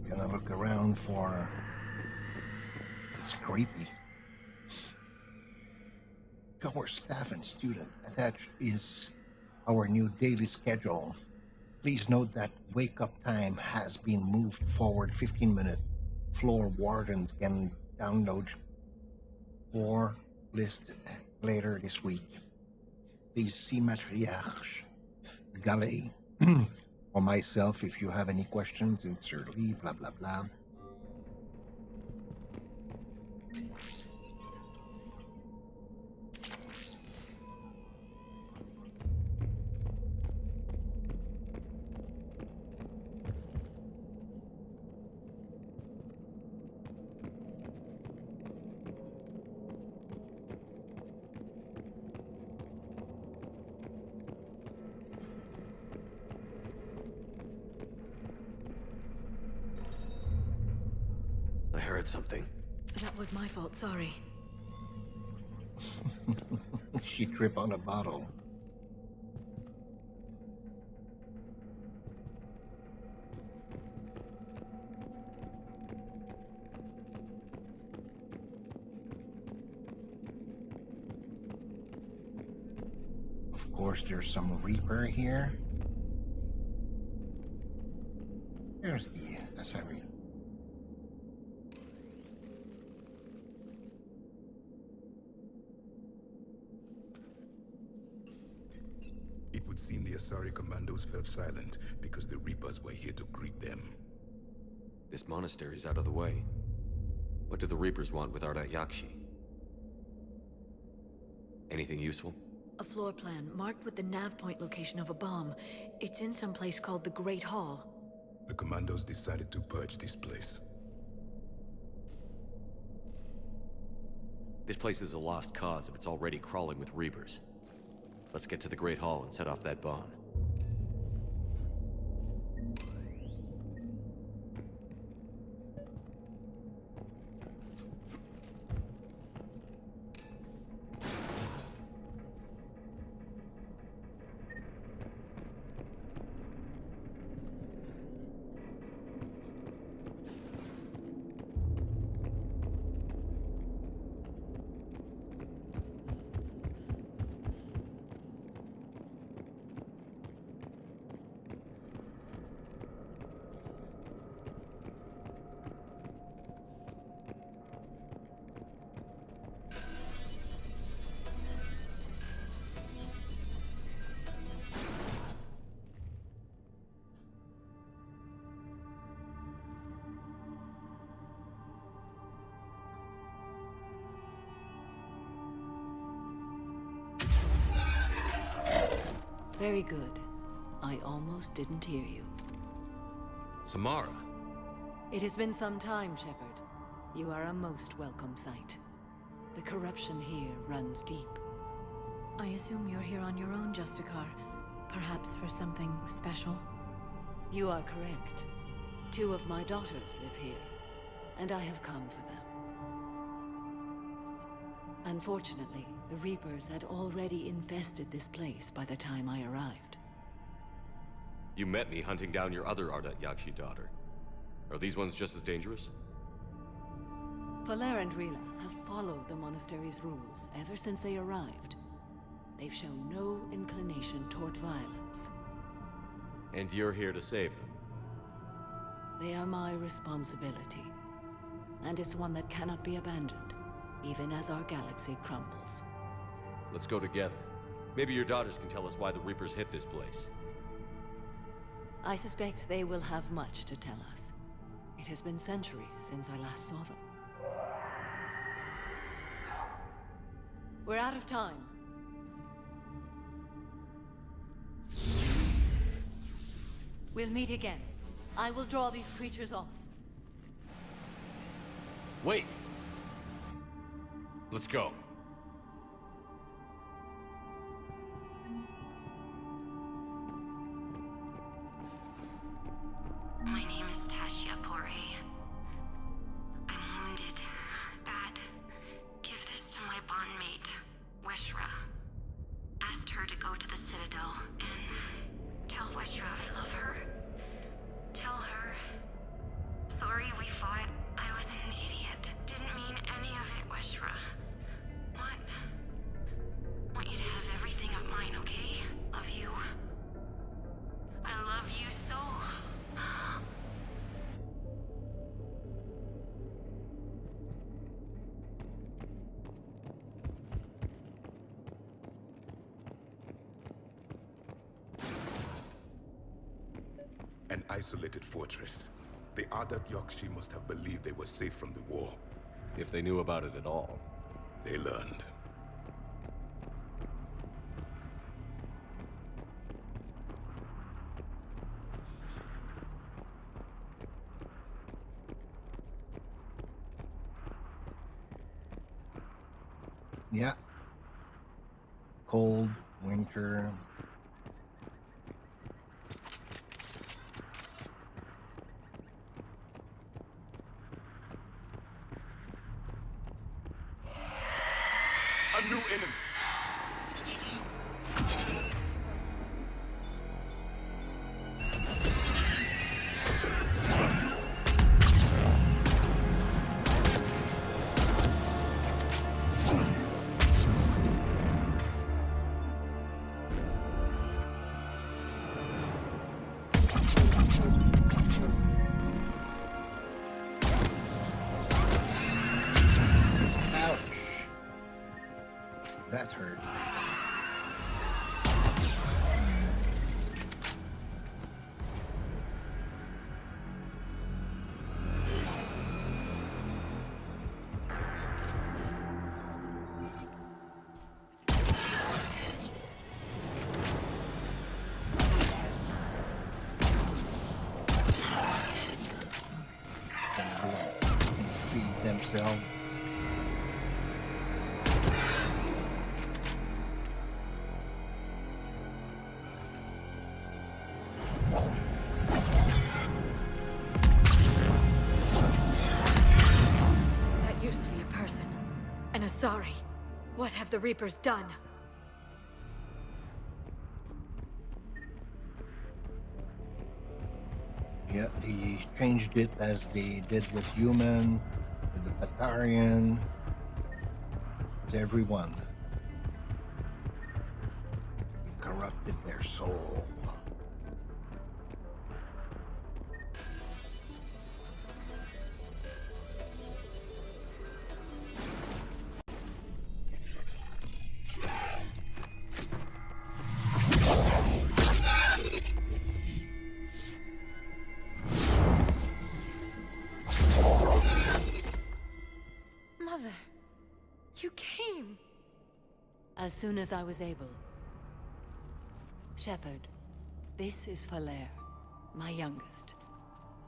Gonna look around for... It's creepy. To our staff and student, attached is our new daily schedule. Please note that wake-up time has been moved forward 15 minutes. Floor wardens can download for list later this week. Please see Matriarch Gallet or myself if you have any questions. Sincerely, blah blah blah. I heard something. That was my fault, sorry. She tripped on a bottle. Of course, there's some Reaper here. There's the asari. It would seem the Asari commandos fell silent because the Reapers were here to greet them. This monastery's out of the way. What do the Reapers want with Ardat Yakshi? Anything useful? A floor plan marked with the nav point location of a bomb. It's in some place called the Great Hall. The commandos decided to purge this place. This place is a lost cause if it's already crawling with Reapers. Let's get to the Great Hall and set off that bomb. Very good. I almost didn't hear you. Samara! It has been some time, Shepard. You are a most welcome sight. The corruption here runs deep. I assume you're here on your own, Justicar. Perhaps for something special? You are correct. 2 of my daughters live here, and I have come for them. Unfortunately, the Reapers had already infested this place by the time I arrived. You met me hunting down your other Ardat Yakshi daughter. Are these ones just as dangerous? Valer and Rila have followed the monastery's rules ever since they arrived. They've shown no inclination toward violence. And you're here to save them? They are my responsibility. And it's one that cannot be abandoned, even as our galaxy crumbles. Let's go together. Maybe your daughters can tell us why the Reapers hit this place. I suspect they will have much to tell us. It has been centuries since I last saw them. We're out of time. We'll meet again. I will draw these creatures off. Wait! Let's go. My name is Tashia Pore. I'm wounded. Bad. Give this to my bondmate, Weshra. Asked her to go to the Citadel and tell Weshra I love her. Tell her. Sorry we fought. I was an idiot. Didn't mean any of it, Weshra. Want you to have everything of mine, okay? Love you. I love you so. An isolated fortress. The Ardat Yakshi must have believed they were safe from the war. If they knew about it at all. They learned. Yeah. Cold, winter. A new enemy. That hurt. Feed themselves. That used to be a person. An asari. What have the Reapers done? Yeah, they changed it as they did with human, with the Batarian, with everyone. They corrupted their soul. Mother, you came. As soon as I was able. Shepard, this is Valer, my youngest.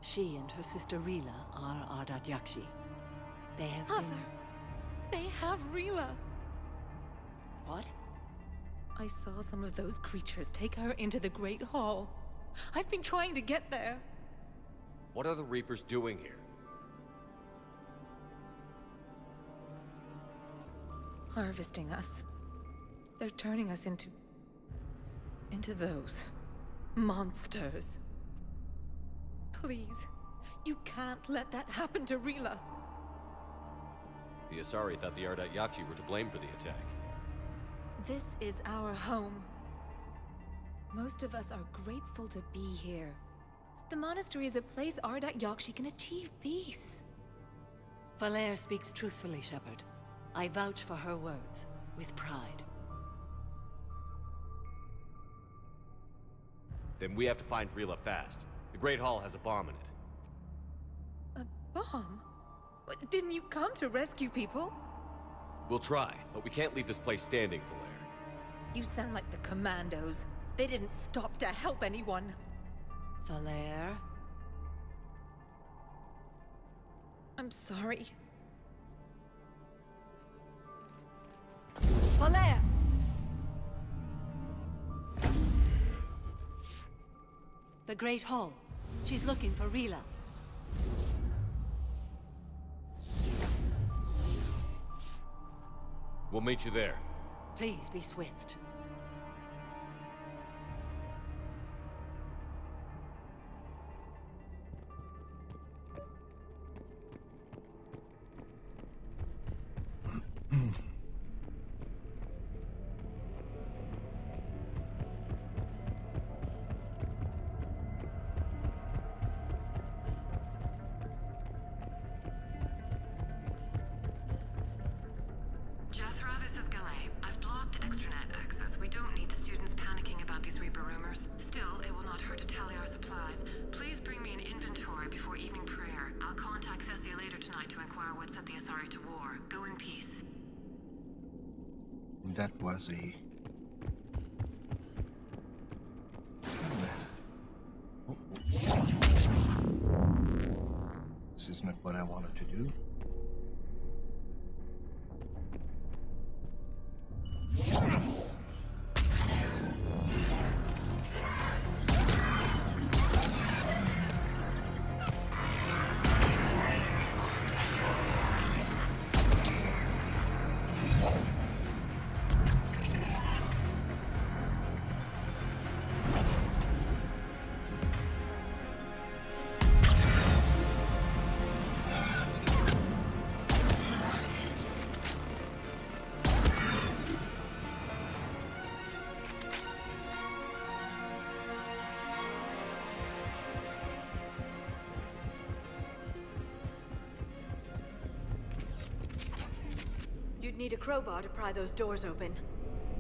She and her sister Rila are Ardat Yakshi. They have Mother, been... they have Rila. What? I saw some of those creatures take her into the Great Hall. I've been trying to get there. What are the Reapers doing here? Harvesting us. They're turning us into those. Monsters. Please, you can't let that happen to Rila. The Asari thought the Ardat Yakshi were to blame for the attack. This is our home. Most of us are grateful to be here. The monastery is a place Ardat Yakshi can achieve peace. Valere speaks truthfully, Shepard. I vouch for her words, with pride. Then we have to find Rila fast. The Great Hall has a bomb in it. A bomb? What, didn't you come to rescue people? We'll try, but we can't leave this place standing, Valere. You sound like the Commandos. They didn't stop to help anyone. Valere? I'm sorry. Valere! The Great Hall. She's looking for Rila. We'll meet you there. Please be swift. Jethro, this is Galay. I've blocked extranet access. We don't need the students panicking about these Reaper rumors. Still, it will not hurt to tally our supplies. Please bring me an inventory before evening prayer. I'll contact Thessia later tonight to inquire what set the Asari to war. Go in peace. That was a... This is not what I wanted to do. You'd need a crowbar to pry those doors open.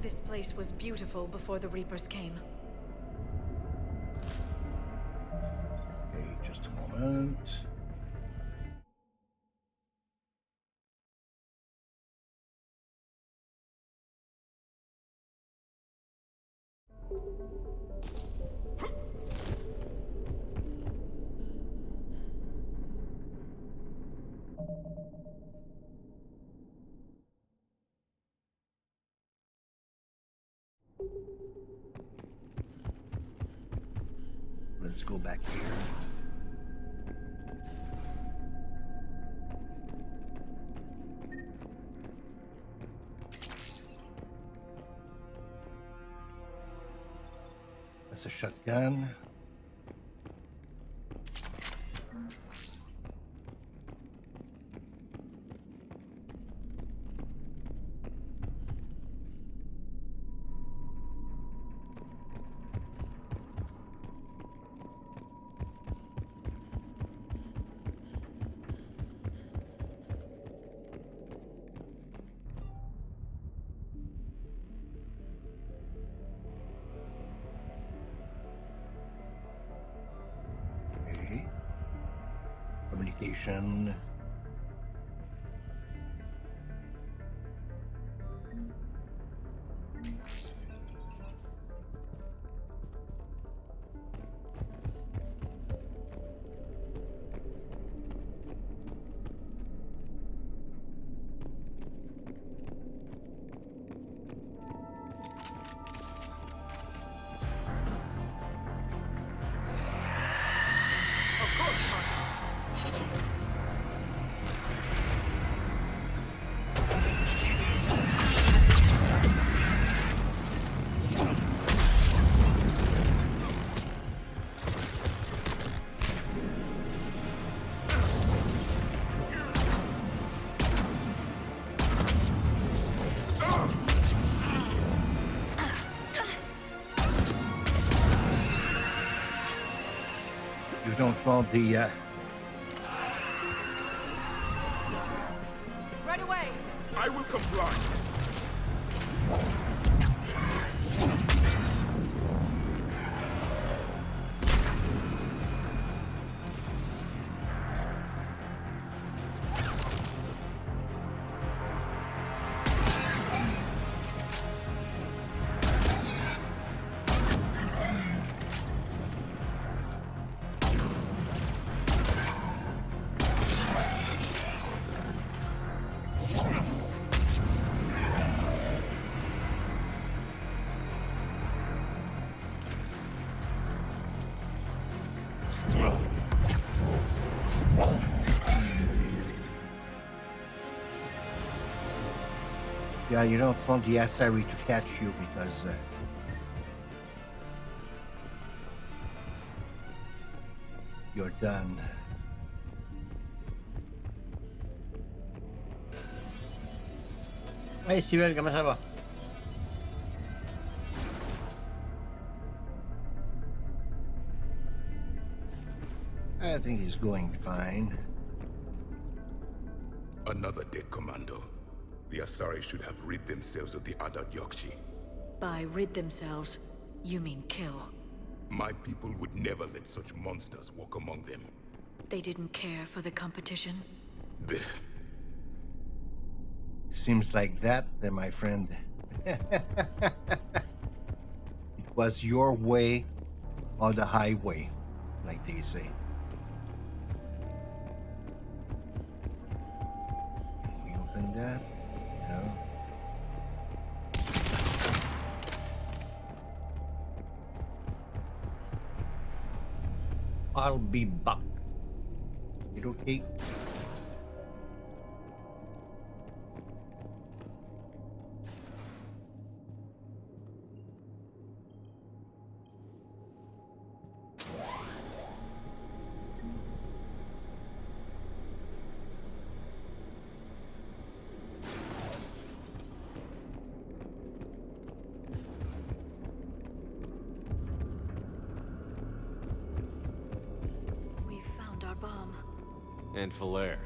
This place was beautiful before the Reapers came. Okay, just a moment. Let's go back here. That's a shotgun. Communication. fond des... Right away! I will comply. Yeah, you don't want the asari to catch you because you're done. Hey Steven, comment ça va? I think he's going fine. Another dead commando. The Asari should have rid themselves of the Adat Yakshi. By rid themselves, you mean kill. My people would never let such monsters walk among them. They didn't care for the competition? Seems like that, my friend. It was your way or the highway, like they say. Can we open that? No. I'll be back. Okay. We found our bomb. And Falaire.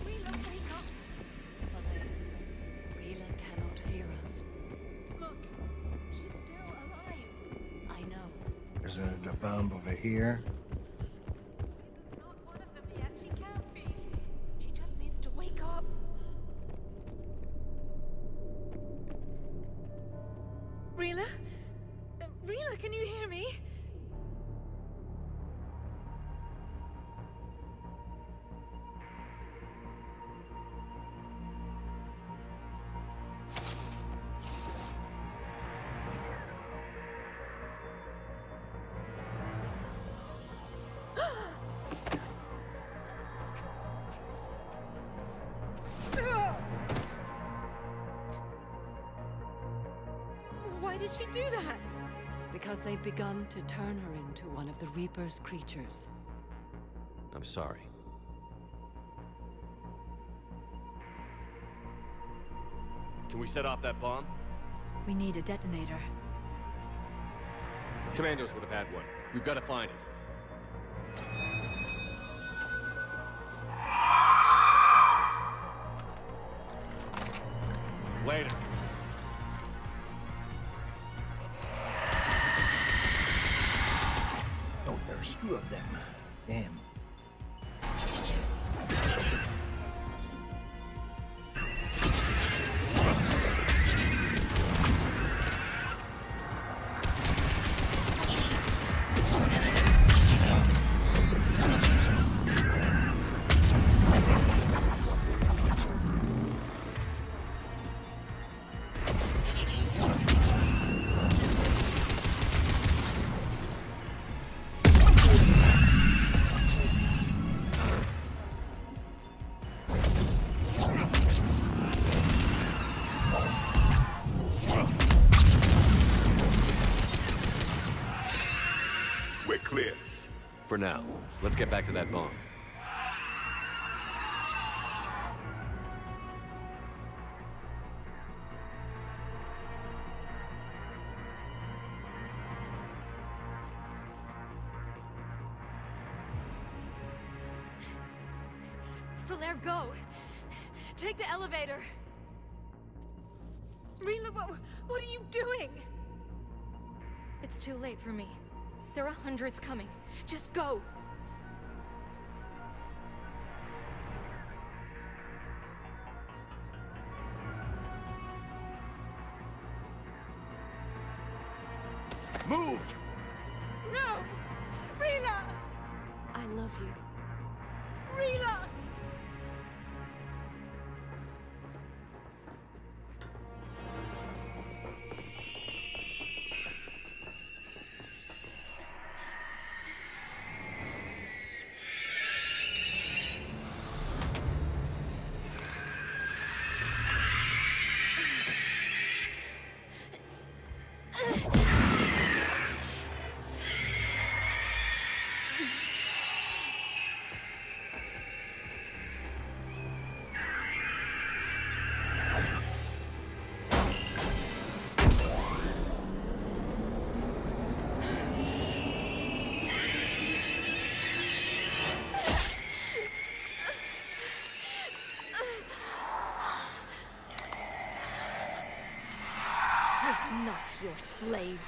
Rila cannot hear us. Look, she's still alive. I know. There's another bomb over here. Not one of them yet. She can't be. She just needs to wake up. Rila? Rila, can you hear me? Why did she do that? Because they've begun to turn her into one of the Reaper's creatures. I'm sorry. Can we set off that bomb? We need a detonator. Commandos would have had one. We've got to find it. Later. Oh, there's two of them. Damn. We're clear. For now, let's get back to that bomb. Falaire, go! Take the elevator! Rila, what are you doing? It's too late for me. There are hundreds coming. Just go! Move! No! Rila! I love you. Rila! Not your slaves.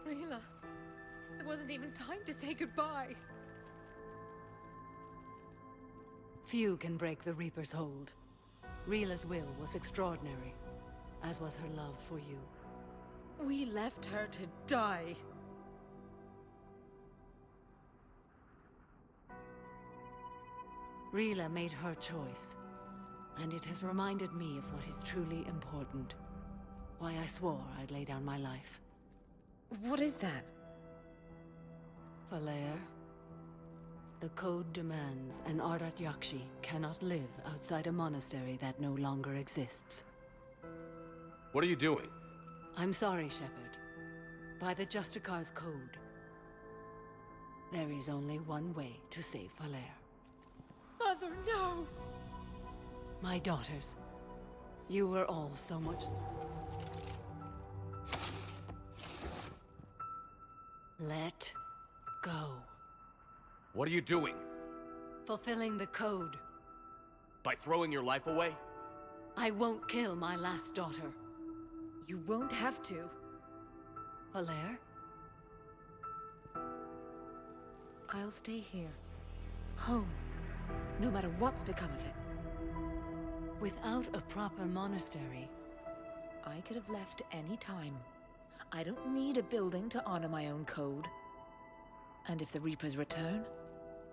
Rila, there wasn't even time to say goodbye. Few can break the Reaper's hold. Rila's will was extraordinary, as was her love for you. We left her to die. Rila made her choice, and it has reminded me of what is truly important. Why I swore I'd lay down my life. What is that? Falaire, the code demands an Ardat Yakshi cannot live outside a monastery that no longer exists. What are you doing? I'm sorry, Shepard. By the Justicar's code, there is only one way to save Falaire. Mother, no! My daughters, you were all so much... Let go. What are you doing? Fulfilling the code. By throwing your life away? I won't kill my last daughter. You won't have to. Falaire? I'll stay here. Home. No matter what's become of it. Without a proper monastery... I could have left any time. I don't need a building to honor my own code. And if the Reapers return,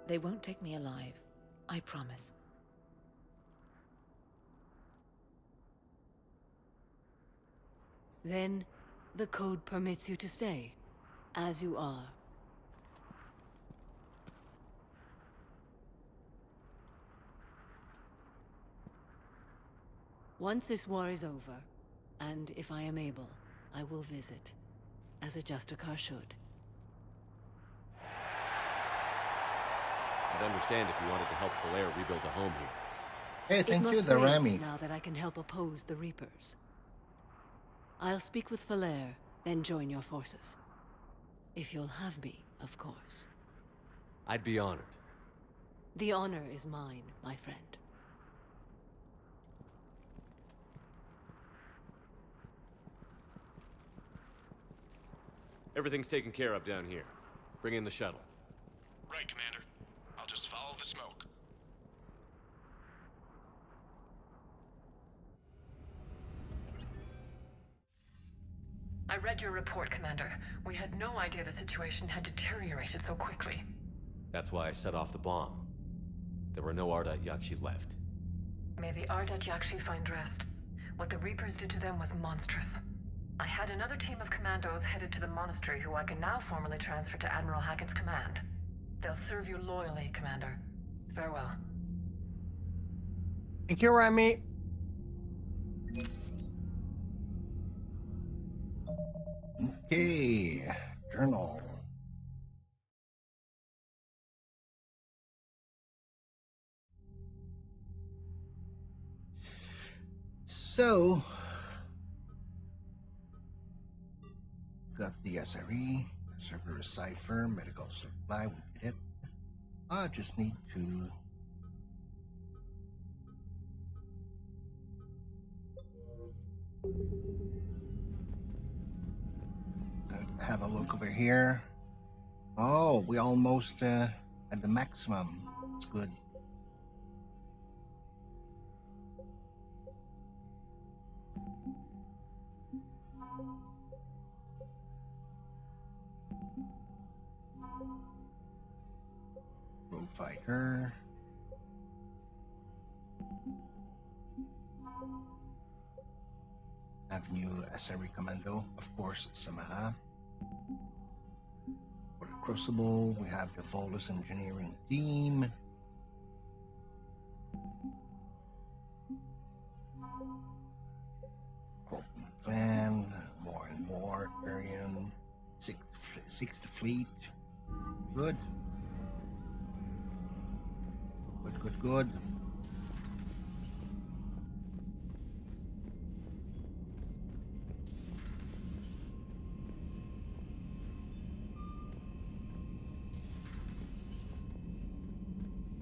they won't take me alive. I promise. Then, the code permits you to stay, as you are. Once this war is over, and if I am able, I will visit, as a Justicar should. I'd understand if you wanted to help Falaire rebuild a home here. Hey, thank you, It the must wait Rami. now that I can help oppose the Reapers. I'll speak with Falaire, then join your forces. If you'll have me, of course. I'd be honored. The honor is mine, my friend. Everything's taken care of down here. Bring in the shuttle. Right, Commander. I'll just follow the smoke. I read your report, Commander. We had no idea the situation had deteriorated so quickly. That's why I set off the bomb. There were no Ardat Yakshi left. May the Ardat Yakshi find rest. What the Reapers did to them was monstrous. I had another team of commandos headed to the monastery who I can now formally transfer to Admiral Hackett's command. They'll serve you loyally, Commander. Farewell. Thank you, Remy. Okay, journal. So, got the asari, server cipher, medical supply, we did it. I just need to have a look over here. Oh, we almost at the maximum. It's good. Road fighter. Avenue Asari Commando, of course, Samaha. For the Crucible, we have the Volus Engineering Team. Corporal Clan, more and more, Aryan, Sixth Fleet. Good. Good.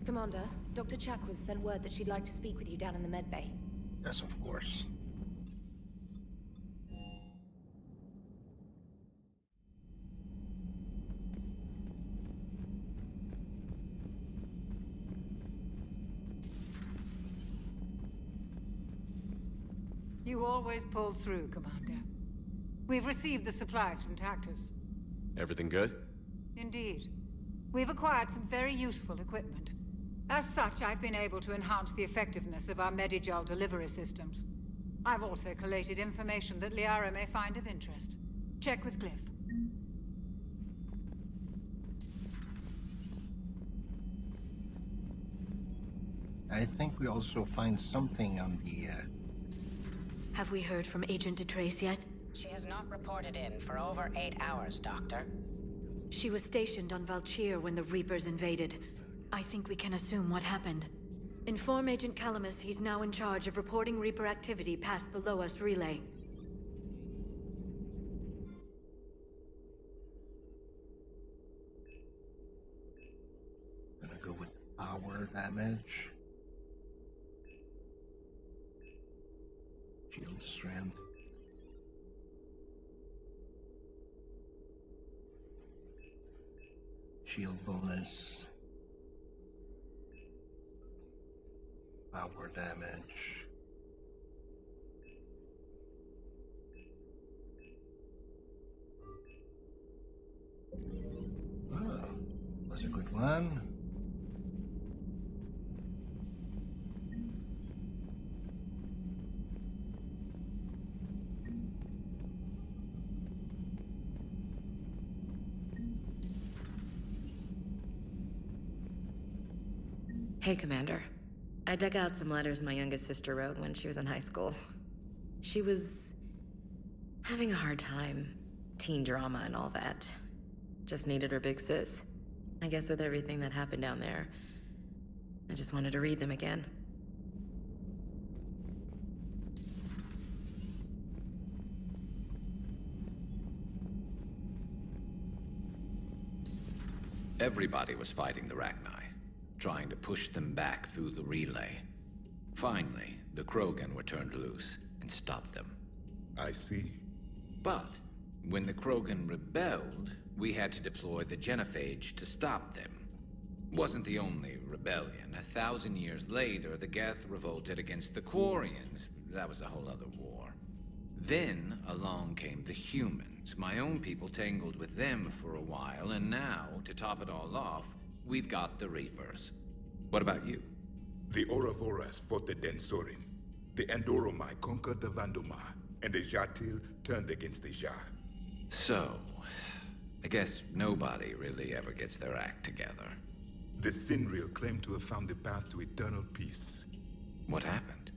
Commander, Dr. Chakras sent word that she'd like to speak with you down in the medbay. Yes, of course. You always pull through, Commander. We've received the supplies from Tactus. Everything good? Indeed. We've acquired some very useful equipment. As such, I've been able to enhance the effectiveness of our Medigel delivery systems. I've also collated information that Liara may find of interest. Check with Cliff. I think we also find something on the... Have we heard from Agent DeTrace yet? She has not reported in for over 8 hours, Doctor. She was stationed on Valchir when the Reapers invaded. I think we can assume what happened. Inform Agent Calamus he's now in charge of reporting Reaper activity past the Loas relay. Gonna go with power damage. Shield strength. Shield bonus. Power damage. Oh, was a good one. Hey, Commander. I dug out some letters my youngest sister wrote when she was in high school. She was having a hard time. Teen drama and all that. Just needed her big sis. I guess with everything that happened down there, I just wanted to read them again. Everybody was fighting the Rachni, trying to push them back through the relay. Finally, the Krogan were turned loose and stopped them. I see. But when the Krogan rebelled, we had to deploy the Genophage to stop them. Wasn't the only rebellion. 1,000 years later, the Geth revolted against the Quarians. That was a whole other war. Then along came the humans. My own people tangled with them for a while, and now, to top it all off, we've got the Reapers. What about you? The Ouroboros fought the Densorin. The Andoromai conquered the Vandomai, and the Jatil turned against the Ja. So, I guess nobody really ever gets their act together. The Sinreal claim to have found the path to eternal peace. What happened?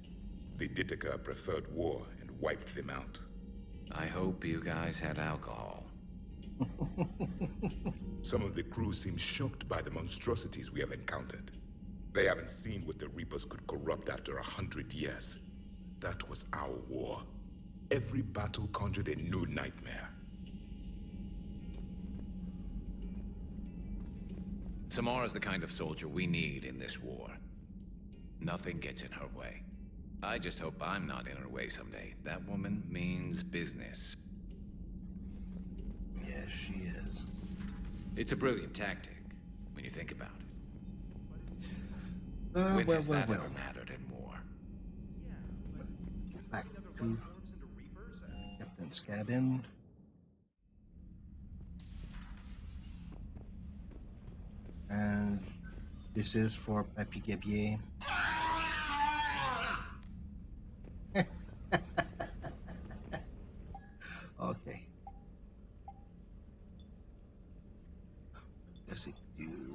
The Ditaka preferred war and wiped them out. I hope you guys had alcohol. Some of the crew seem shocked by the monstrosities we have encountered. They haven't seen what the Reapers could corrupt after 100 years. That was our war. Every battle conjured a new nightmare. Samara's the kind of soldier we need in this war. Nothing gets in her way. I just hope I'm not in her way someday. That woman means business. Yes, she is. It's a brilliant tactic, when you think about it. Well. Ever mattered in war? Back to Captain's cabin. And this is for Papy Gabier. Okay. Does it do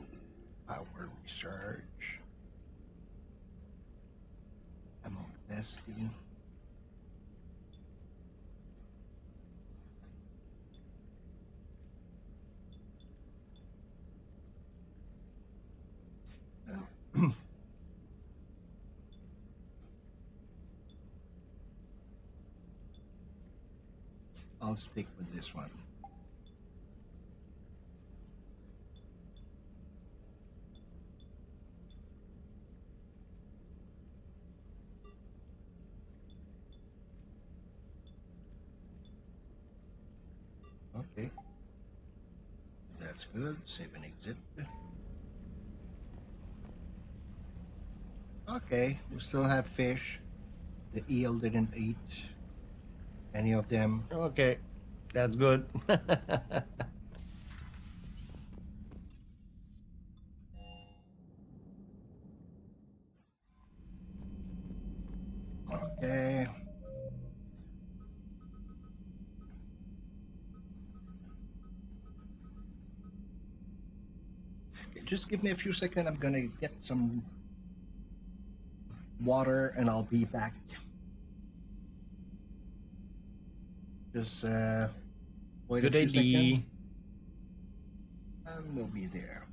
power research? Ammo capacity. I'll stick with this one. Okay. That's good. Save and exit. Okay, we still have fish. The eel didn't eat any of them. Okay, that's good. Okay. Okay, just give me a few seconds. I'm gonna get some water and I'll be back. Just wait Good a few idea. seconds. And we'll be there.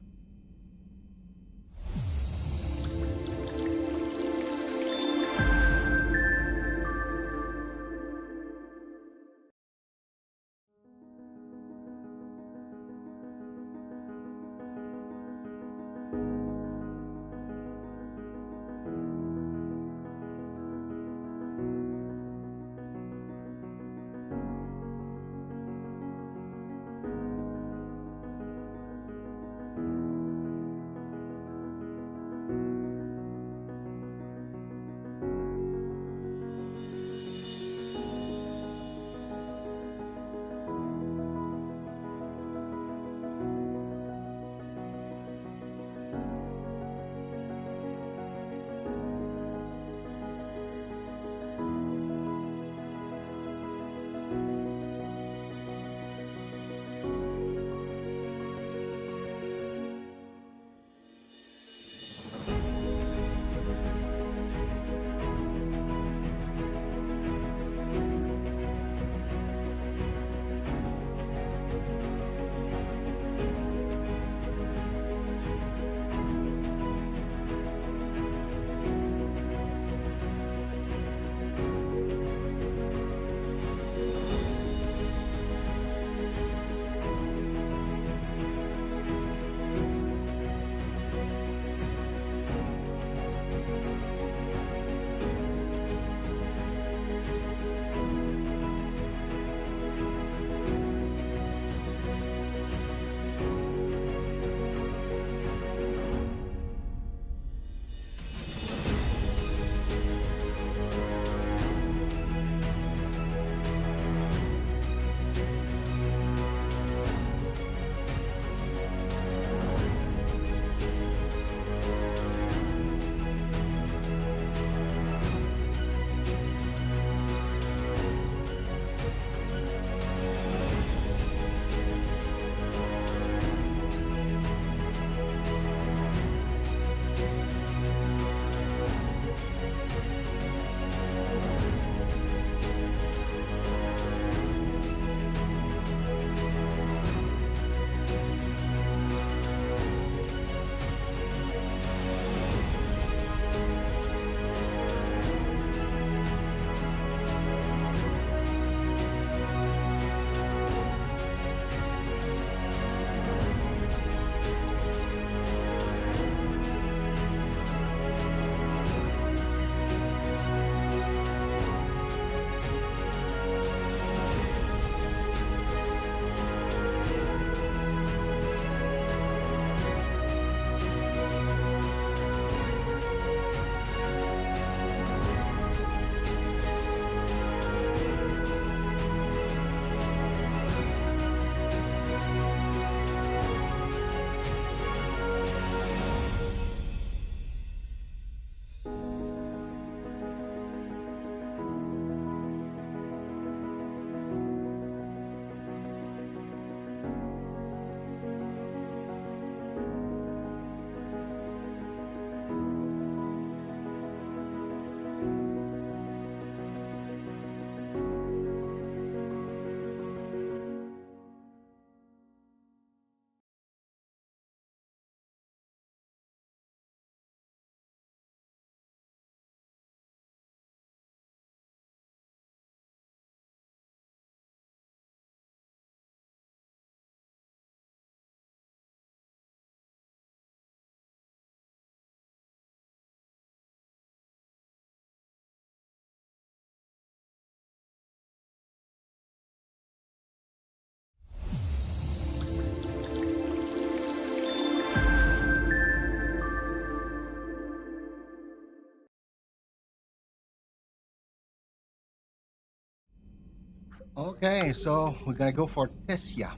Okay, so we're gonna go for Tessia.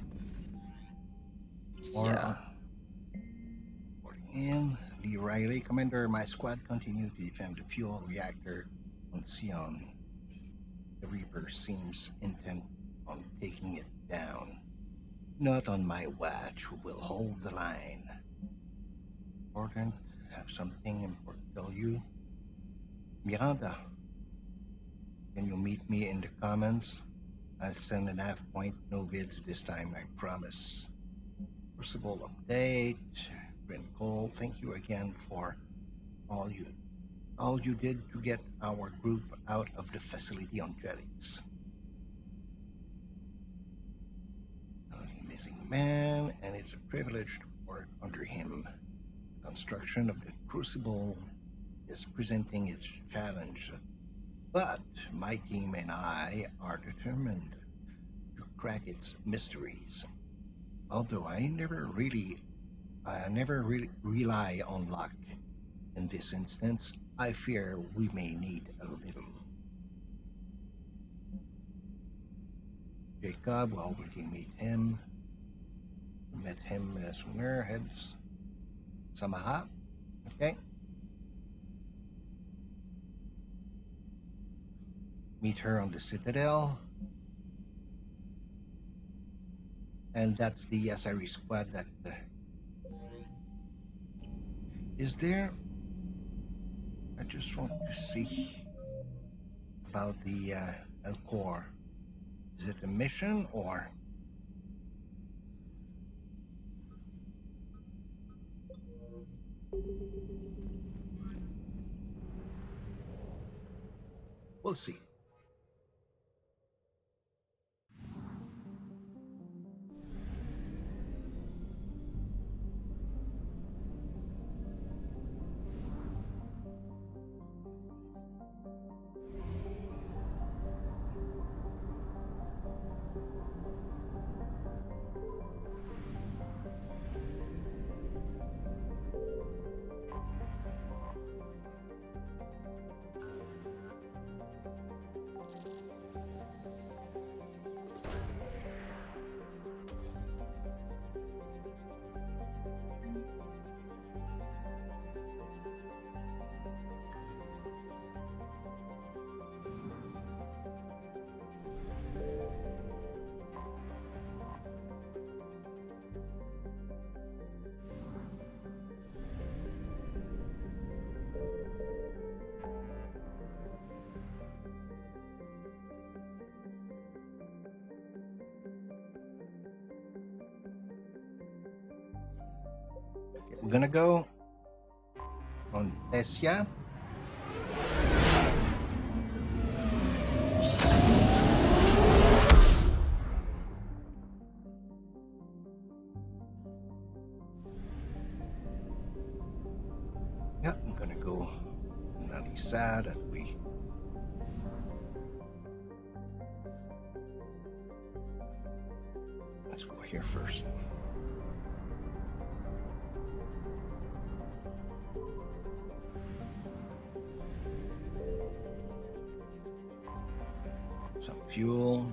Or Yeah. in Lee Riley, Commander, my squad continue to defend the fuel reactor on Sion. The Reaper seems intent on taking it down. Not on my watch, who will hold the line. Important, have something important to tell you. Miranda, can you meet me in the comments? I'll send an half point, no vids this time, I promise. Crucible update. Bryn Cole, thank you again for all you did to get our group out of the facility on Felix. He's a missing man, and it's a privilege to work under him. Construction of the Crucible is presenting its challenge, but my team and I are determined to crack its mysteries. Although I never really rely on luck. In this instance, I fear we may need a little. Jacob, well, we can meet him. We met him as sooner, heads. Samaha, okay. Meet her on the Citadel. And that's the asari squad that is there. I just want to see about the El Cor. Is it a mission or? We'll see. We're gonna go on Tessia. Yeah, I'm gonna go Nalisa that we let's go here first. Some fuel.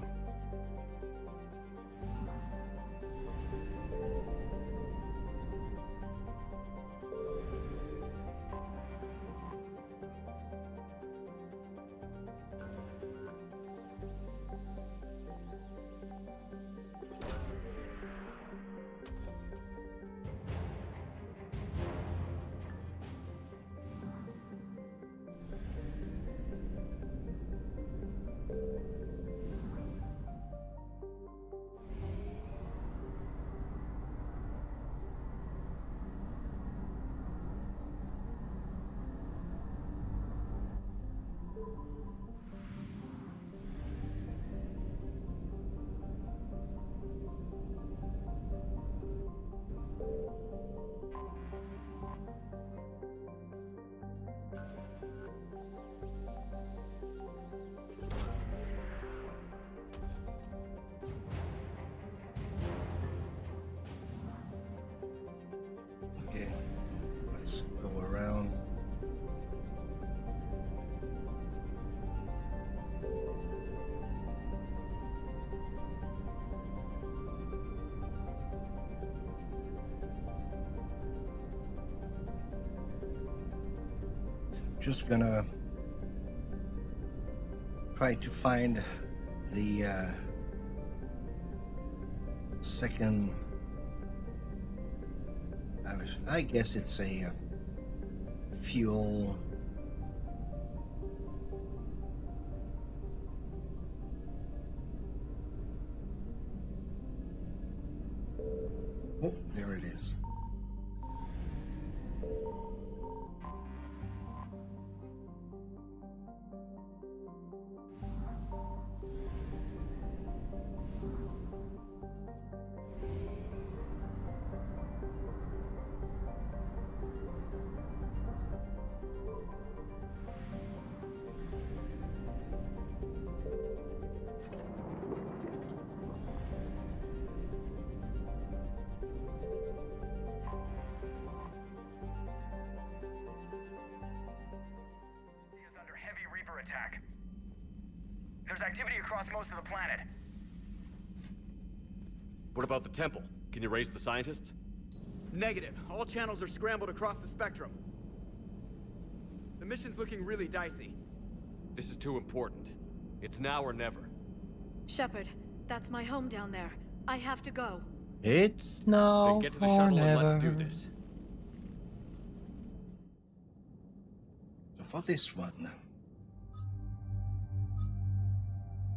just gonna try to find the second. I guess it's a fuel. Oh, there it is. Attack. There's activity across most of the planet. What about the temple? Can you raise the scientists? Negative. All channels are scrambled across the spectrum. The mission's looking really dicey. This is too important. It's now or never. Shepard, that's my home down there. I have to go. It's now Then get to the or shuttle never. and let's do this. So for this one,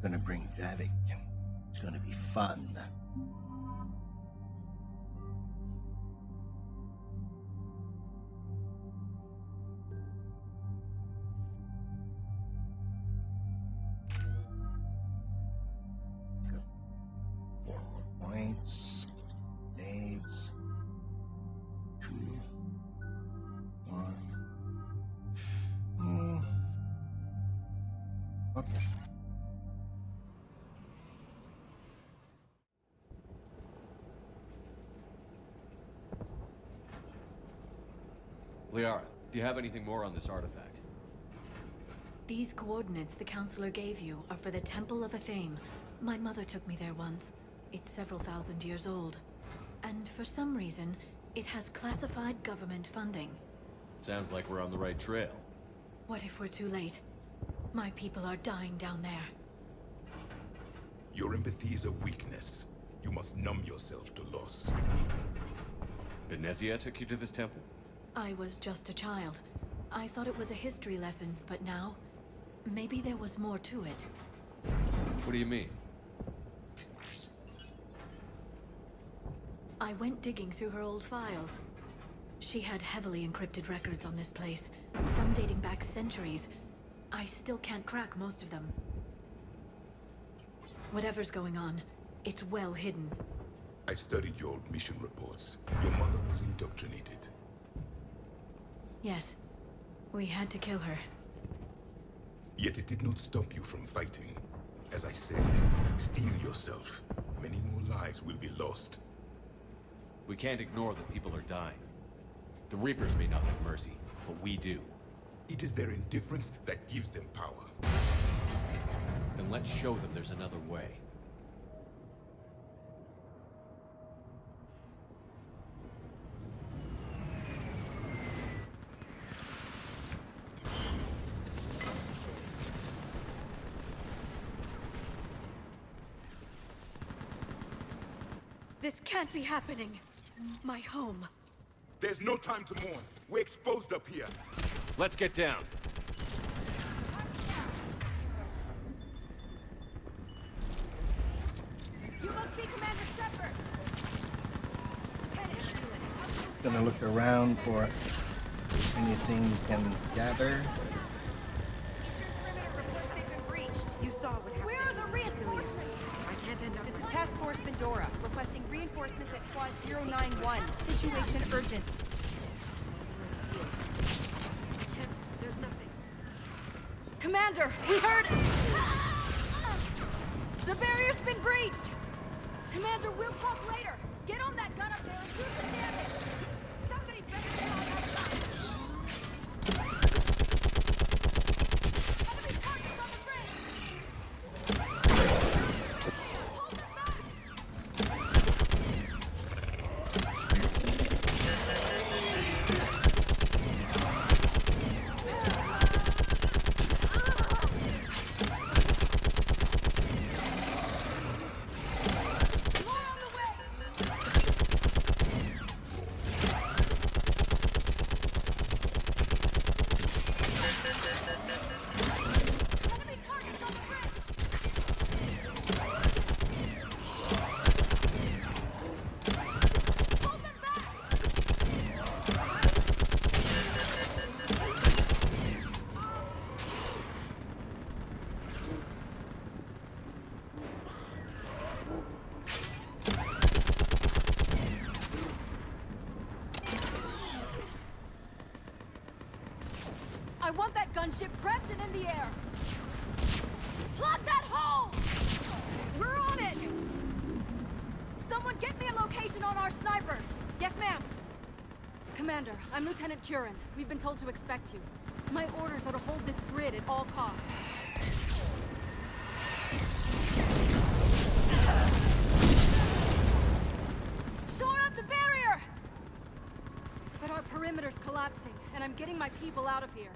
gonna bring Javik. It's gonna be fun. Got 4 more points. Dates. 2, 1. Okay. Liara, do you have anything more on this artifact? These coordinates the Councilor gave you are for the Temple of Athame. My mother took me there once. It's several thousand years old. And for some reason, it has classified government funding. Sounds like we're on the right trail. What if we're too late? My people are dying down there. Your empathy is a weakness. You must numb yourself to loss. Benezia took you to this temple? I was just a child. I thought it was a history lesson, but now, maybe there was more to it. What do you mean? I went digging through her old files. She had heavily encrypted records on this place, some dating back centuries. I still can't crack most of them. Whatever's going on, it's well hidden. I've studied your old mission reports. Your mother was indoctrinated. Yes, we had to kill her. Yet it did not stop you from fighting. As I said, steel yourself. Many more lives will be lost. We can't ignore that people are dying. The Reapers may not have mercy, but we do. It is their indifference that gives them power. Then let's show them there's another way. This can't be happening. My home. There's no time to mourn. We're exposed up here. Let's get down. You must be Commander Shepard. Gonna look around for anything we can gather. You saw what happened. Where are the reinforcements? I can't end up. This is Task Force Pandora, requesting reinforcements at Quad 091. Situation urgent. There's nothing. Commander, we heard it! The barrier's been breached! Commander, we'll talk later. Get on that gun up there and do some damage. Somebody better get on that gun. Enemy targets on the bridge! Hold them back! I want that gunship prepped and in the air! Plug that hole! We're on it! Someone get me a location on our snipers! Yes, ma'am! Commander, I'm Lieutenant Curran. We've been told to expect you. My orders are to hold this grid at all costs. Shore up the barrier! But our perimeter's collapsing, and I'm getting my people out of here.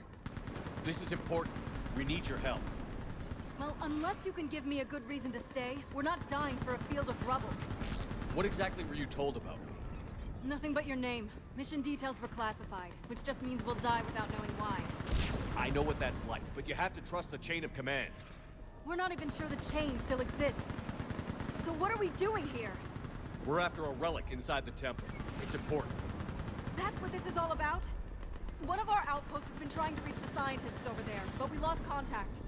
This is important. We need your help. Well, unless you can give me a good reason to stay, we're not dying for a field of rubble. What exactly were you told about me? Nothing but your name. Mission details were classified, which just means we'll die without knowing why. I know what that's like, but you have to trust the chain of command. We're not even sure the chain still exists. So what are we doing here? We're after a relic inside the temple. It's important. That's what this is all about? One of our outposts has been trying to reach the scientists over there, but we lost contact.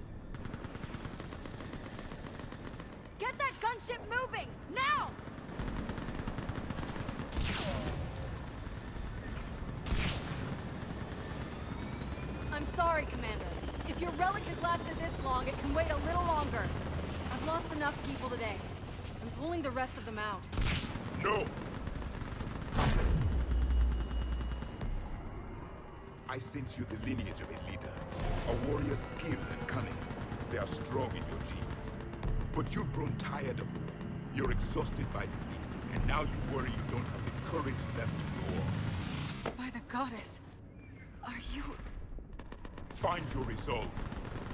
Get that gunship moving! Now! I'm sorry, Commander. If your relic has lasted this long, it can wait a little longer. I've lost enough people today. I'm pulling the rest of them out. No! I sense you the lineage of a leader. A warrior's skill and cunning. They are strong in your genes. But you've grown tired of war. You're exhausted by defeat, and now you worry you don't have the courage left to go on. By the goddess, are you... Find your resolve.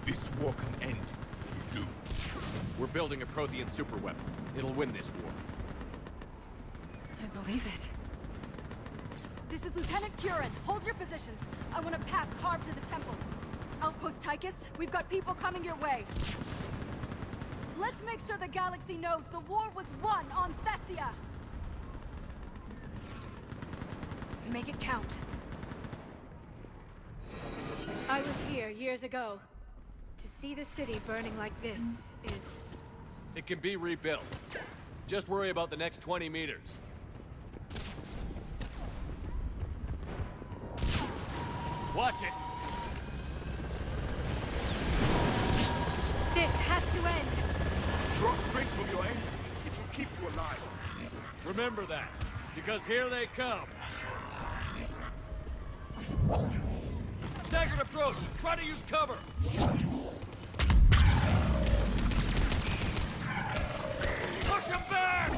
This war can end if you do. We're building a Prothean superweapon. It'll win this war. I believe it. This is Lieutenant Curran. Hold your positions. I want a path carved to the temple. Outpost Tychus, we've got people coming your way. Let's make sure the galaxy knows the war was won on Thessia. Make it count. I was here years ago. To see the city burning like this is... It can be rebuilt. Just worry about the next 20 meters. Watch it! This has to end! Draw strength from your engine. It will keep you alive. Remember that, because here they come. Staggered approach! Try to use cover! Push him back!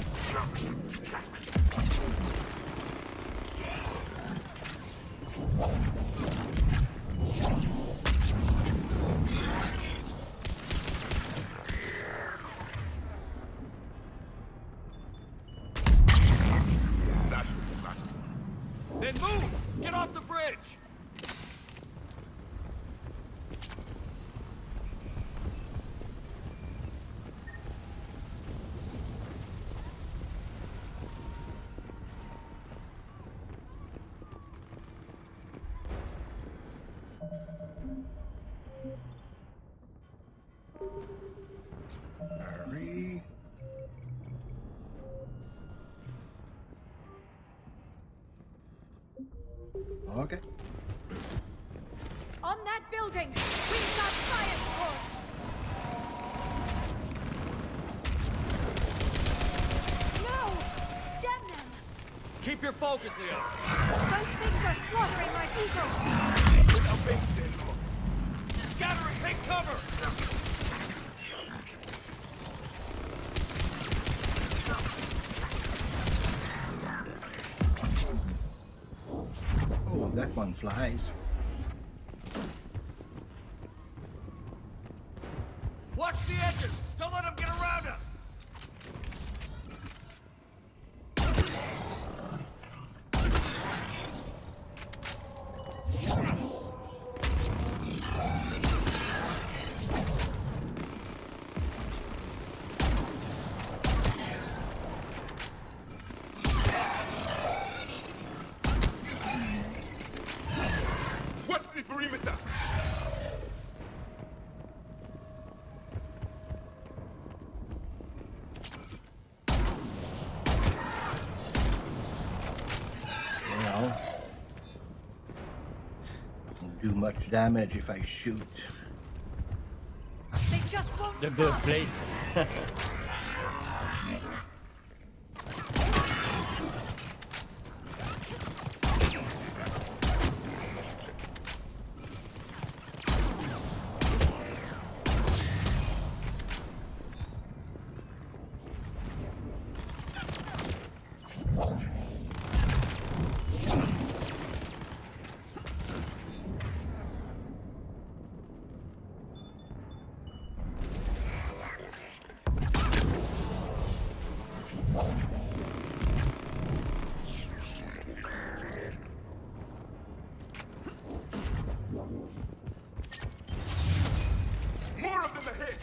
Then move! Get off the bridge! Hurry. Okay. On that building! We've got science core! No! Damn them! Keep your focus, Leo! Those things are slaughtering my people! Scatter and take cover! Oh, that one flies. Watch the edges! Don't let them get around us! Miranda! Well, won't do much damage if I shoot. They just won't The good place. More of them ahead!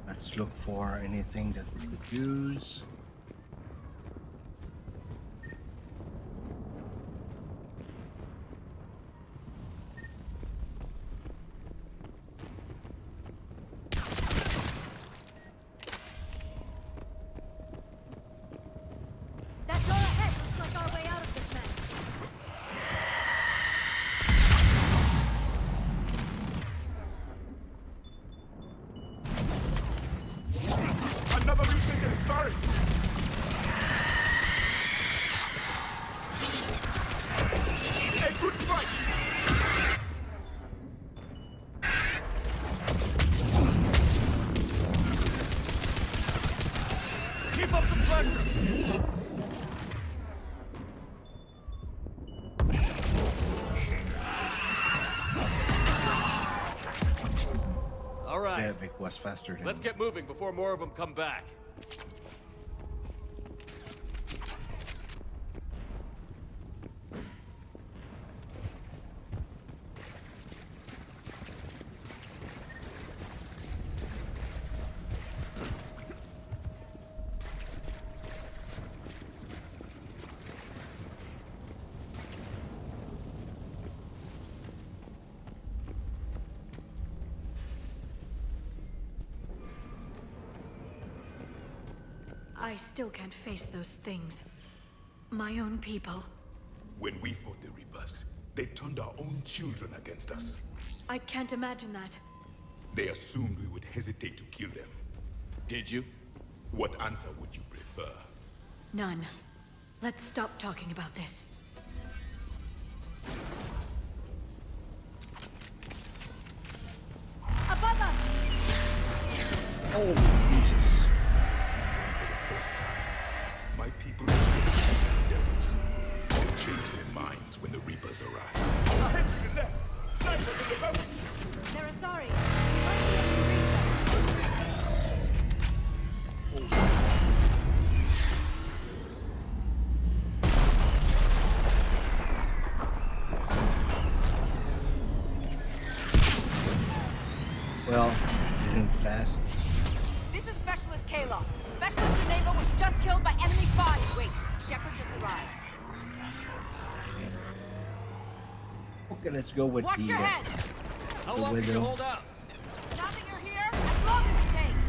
Let's look for anything that we could use. That door ahead looks like our way out of this mess. Another retake is starting! A good fight! Keep up the pressure! All right. Yeah, Vic was faster than Let's me. get moving before more of them come back. I still can't face those things. My own people. When we fought the Reapers, they turned our own children against us. I can't imagine that. They assumed we would hesitate to kill them. Did you? What answer would you prefer? None. Let's stop talking about this. Above us! Oh, Jesus. My people are still devils. They'll change their minds when the Reapers arrive. Ahead to the left! Snipers in the boat! They're asari. We might be able to reach them. Well, didn't last. This is Specialist Kayla. Specialist Geneva was just killed by enemy spies. Wait, Shepard just arrived. Okay, let's go with Watch the your head! How the long can you widow. hold out? Now that you're here, as long as it takes.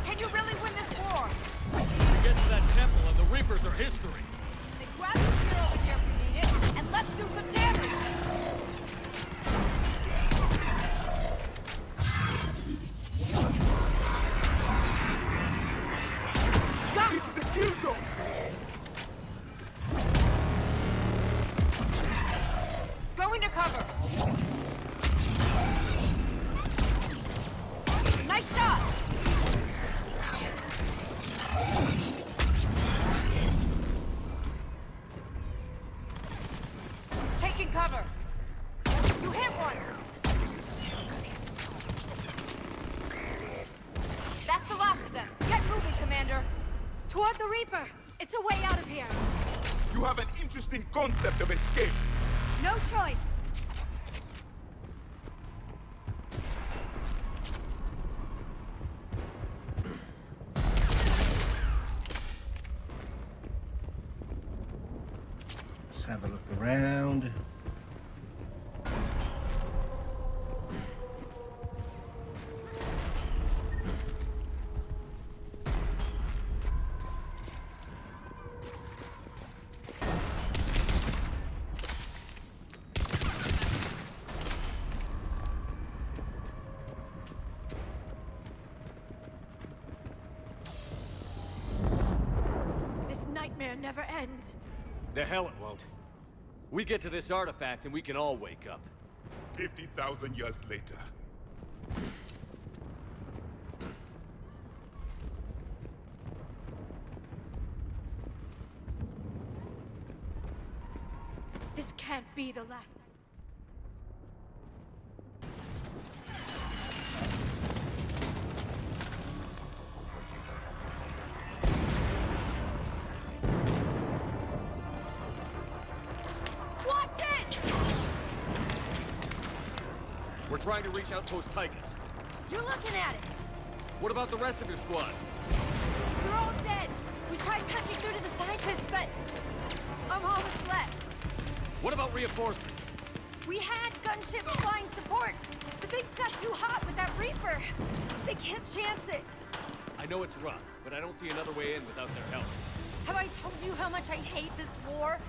Can you really win this war? We get to that temple and the Reapers are history. Then grab the gear over here if you need it, and let's do some damage! Got This is a kill zone! Going to cover! Toward the Reaper! It's a way out of here! You have an interesting concept of escape. No choice! Let's have a look around. This nightmare never ends. The hell it won't. We get to this artifact and we can all wake up. 50,000 years later. This can't be the last. Watch it! We're trying to reach Outpost Tychus. You're looking at it! What about the rest of your squad? They're all dead. We tried punching through to the scientists, but I'm all that's left. What about reinforcements? We had gunships flying support, but things got too hot with that Reaper. They can't chance it. I know it's rough, but I don't see another way in without their help. Have I told you how much I hate this war?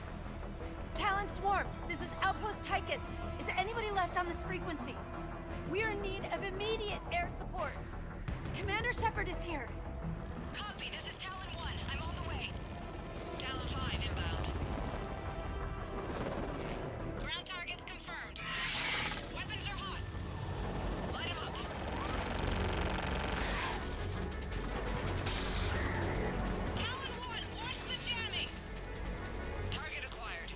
Talon Swarm, this is Outpost Tychus. Is anybody left on this frequency? We are in need of immediate air support. Commander Shepard is here. Copy, this is Talon 1. I'm on the way. Talon 5 inbound. Ground targets confirmed. Weapons are hot. Light 'em up. Talon 1, watch the jamming! Target acquired.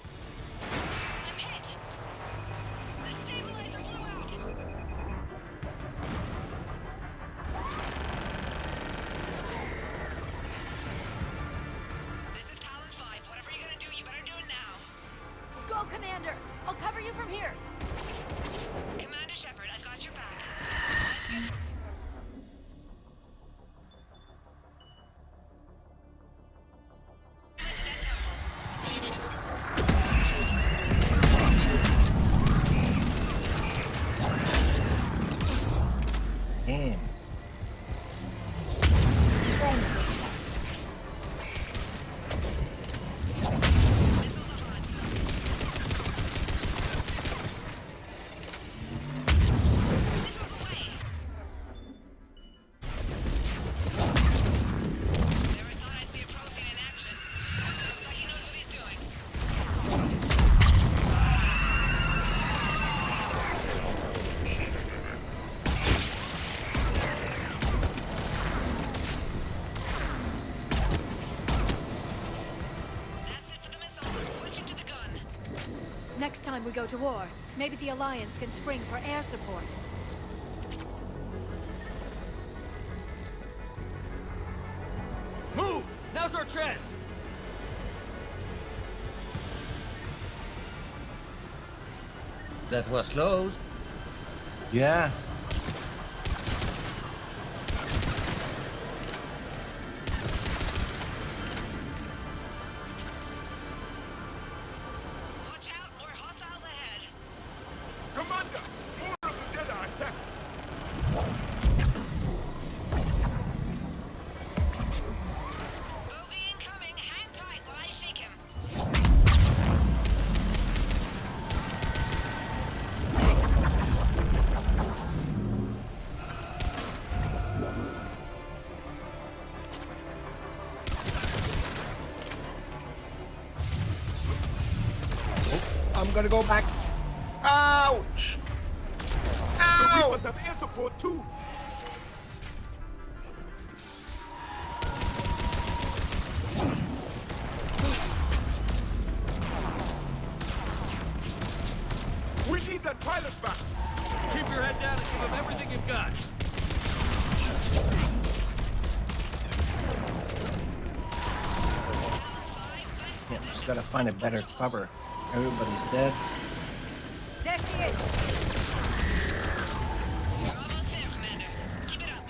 I'm hit! The stabilizer blew out! This is Talon 5. Whatever you're gonna do, you better do it now. Go, Commander! I'll cover you from here. Commander Shepard, I've got your back. Let's get... Damn. Never thought I'd see a Prothean in action. Looks like he knows what he's doing. That's it for the missiles. Switching to the gun. Next time we go to war, maybe the Alliance can spring for air support. Move! Now's our chance! That was close. Yeah. Watch out, more hostiles ahead. Commander! More of the dead are attacked! Bogey incoming. Hang tight while I shake him. I'm gonna go back. Ouch! The Ow! Reapers have air support too! We need that pilot back! Keep your head down and give them everything you've got. Gotta find a better cover. Everybody's dead. There she is! You're almost there, Commander. Keep it up.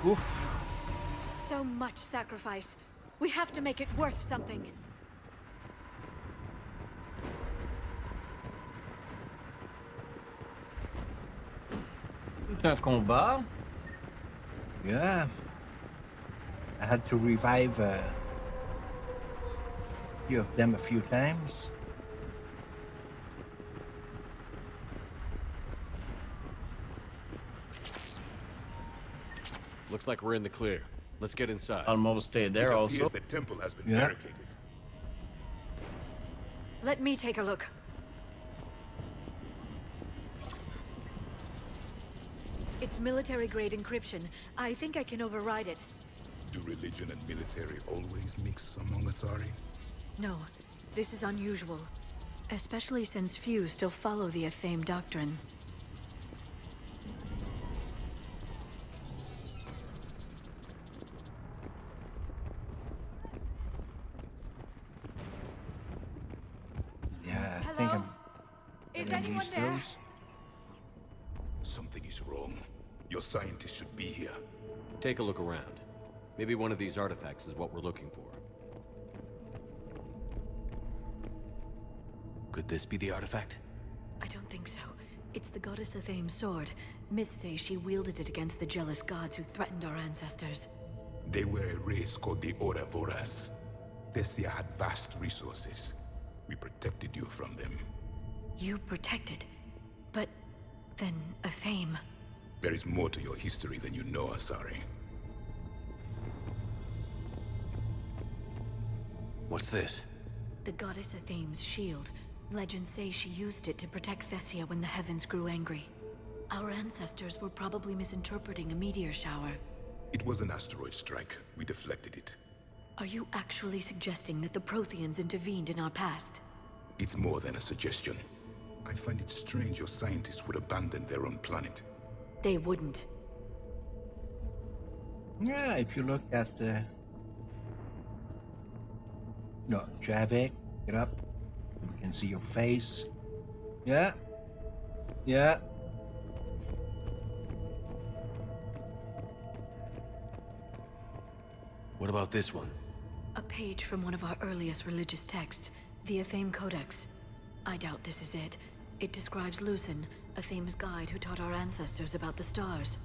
Oof. So much sacrifice. We have to make it worth something. Tout un combat. Yeah. I had to revive few of them a few times. Looks like we're in the clear. Let's get inside. Almost stayed there It also. appears the temple has been Yeah. barricaded. Let me take a look. It's military-grade encryption. I think I can override it. Do religion and military always mix among Asari? No, this is unusual. Especially since few still follow the Athame doctrine. Yeah, I think I'm Is getting anyone used to there? those. Something is wrong. Your scientists should be here. Take a look around. Maybe one of these artifacts is what we're looking for. Could this be the artifact? I don't think so. It's the goddess Athame's sword. Myths say she wielded it against the jealous gods who threatened our ancestors. They were a race called the Oravoras. Thessia had vast resources. We protected you from them. You protected. But then Athame. There is more to your history than you know, Asari. What's this? The goddess Athame's shield. Legends say she used it to protect Thessia when the heavens grew angry. Our ancestors were probably misinterpreting a meteor shower. It was an asteroid strike. We deflected it. Are you actually suggesting that the Protheans intervened in our past? It's more than a suggestion. I find it strange your scientists would abandon their own planet. They wouldn't. Yeah, if you look at the... No, Javik, get up. We can see your face. Yeah. Yeah. What about this one? A page from one of our earliest religious texts, the Athame Codex. I doubt this is it. It describes Lucen, Athame's guide who taught our ancestors about the stars.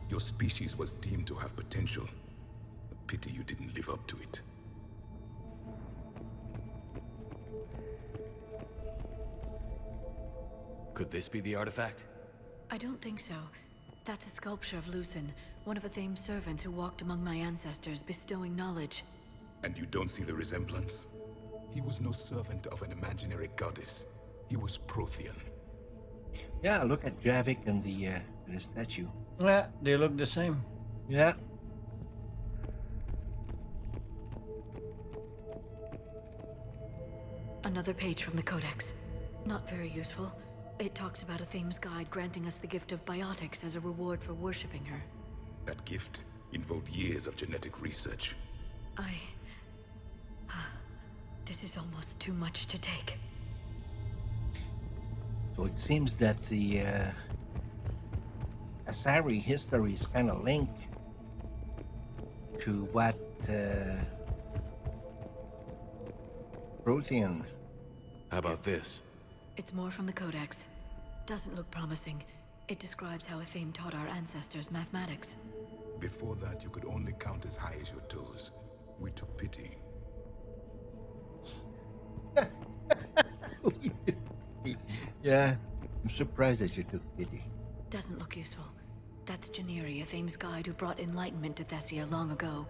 Your species was deemed to have potential. A pity you didn't live up to it. Could this be the artifact? I don't think so. That's a sculpture of Lucen, one of Athame's servants who walked among my ancestors, bestowing knowledge. And you don't see the resemblance? He was no servant of an imaginary goddess. He was Prothean. Yeah, look at Javik and the statue. Yeah, they look the same. Yeah. Another page from the Codex. Not very useful. It talks about Athame's guide granting us the gift of biotics as a reward for worshipping her. That gift involved years of genetic research. This is almost too much to take. So it seems that the Asari history is kind of linked to what Prothean. How about this? It's more from the Codex. Doesn't look promising. It describes how Athame taught our ancestors mathematics. Before that, you could only count as high as your toes. We took pity. Yeah, I'm surprised that you took pity. Doesn't look useful. That's Janiri, Athame's guide who brought enlightenment to Thessia long ago.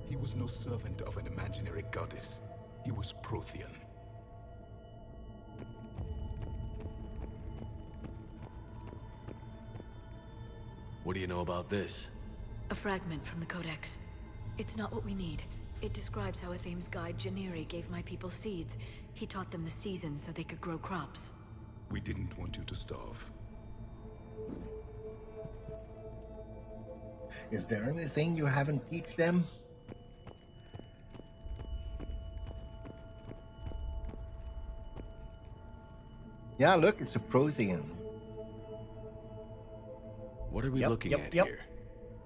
He was no servant of an imaginary goddess. He was Prothean. What do you know about this? A fragment from the Codex. It's not what we need. It describes how Athame's guide Janiri gave my people seeds. He taught them the seasons so they could grow crops. We didn't want you to starve. Is there anything you haven't teach them? Yeah, look, it's a Prothean. What are we looking at here?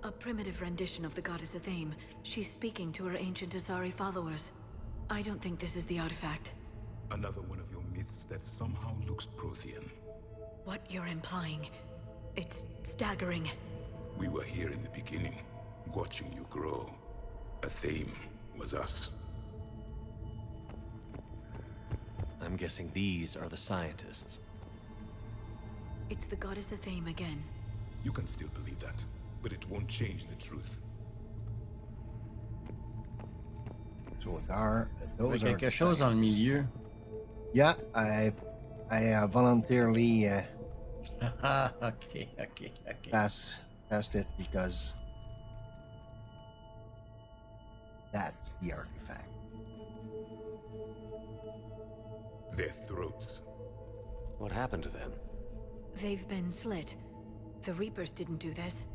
A primitive rendition of the goddess Athame. She's speaking to her ancient Asari followers. I don't think this is the artifact. Another one of your myths that somehow looks Prothean. What you're implying, it's staggering. We were here in the beginning, watching you grow. Athame was us. I'm guessing these are the scientists. It's the goddess Athame again. You can still believe that, but it won't change the truth. So those are quelque chose dans le milieu. Yeah, I voluntarily okay. passed it because that's the artifact. Their throats. What happened to them? They've been slit. The Reapers didn't do this.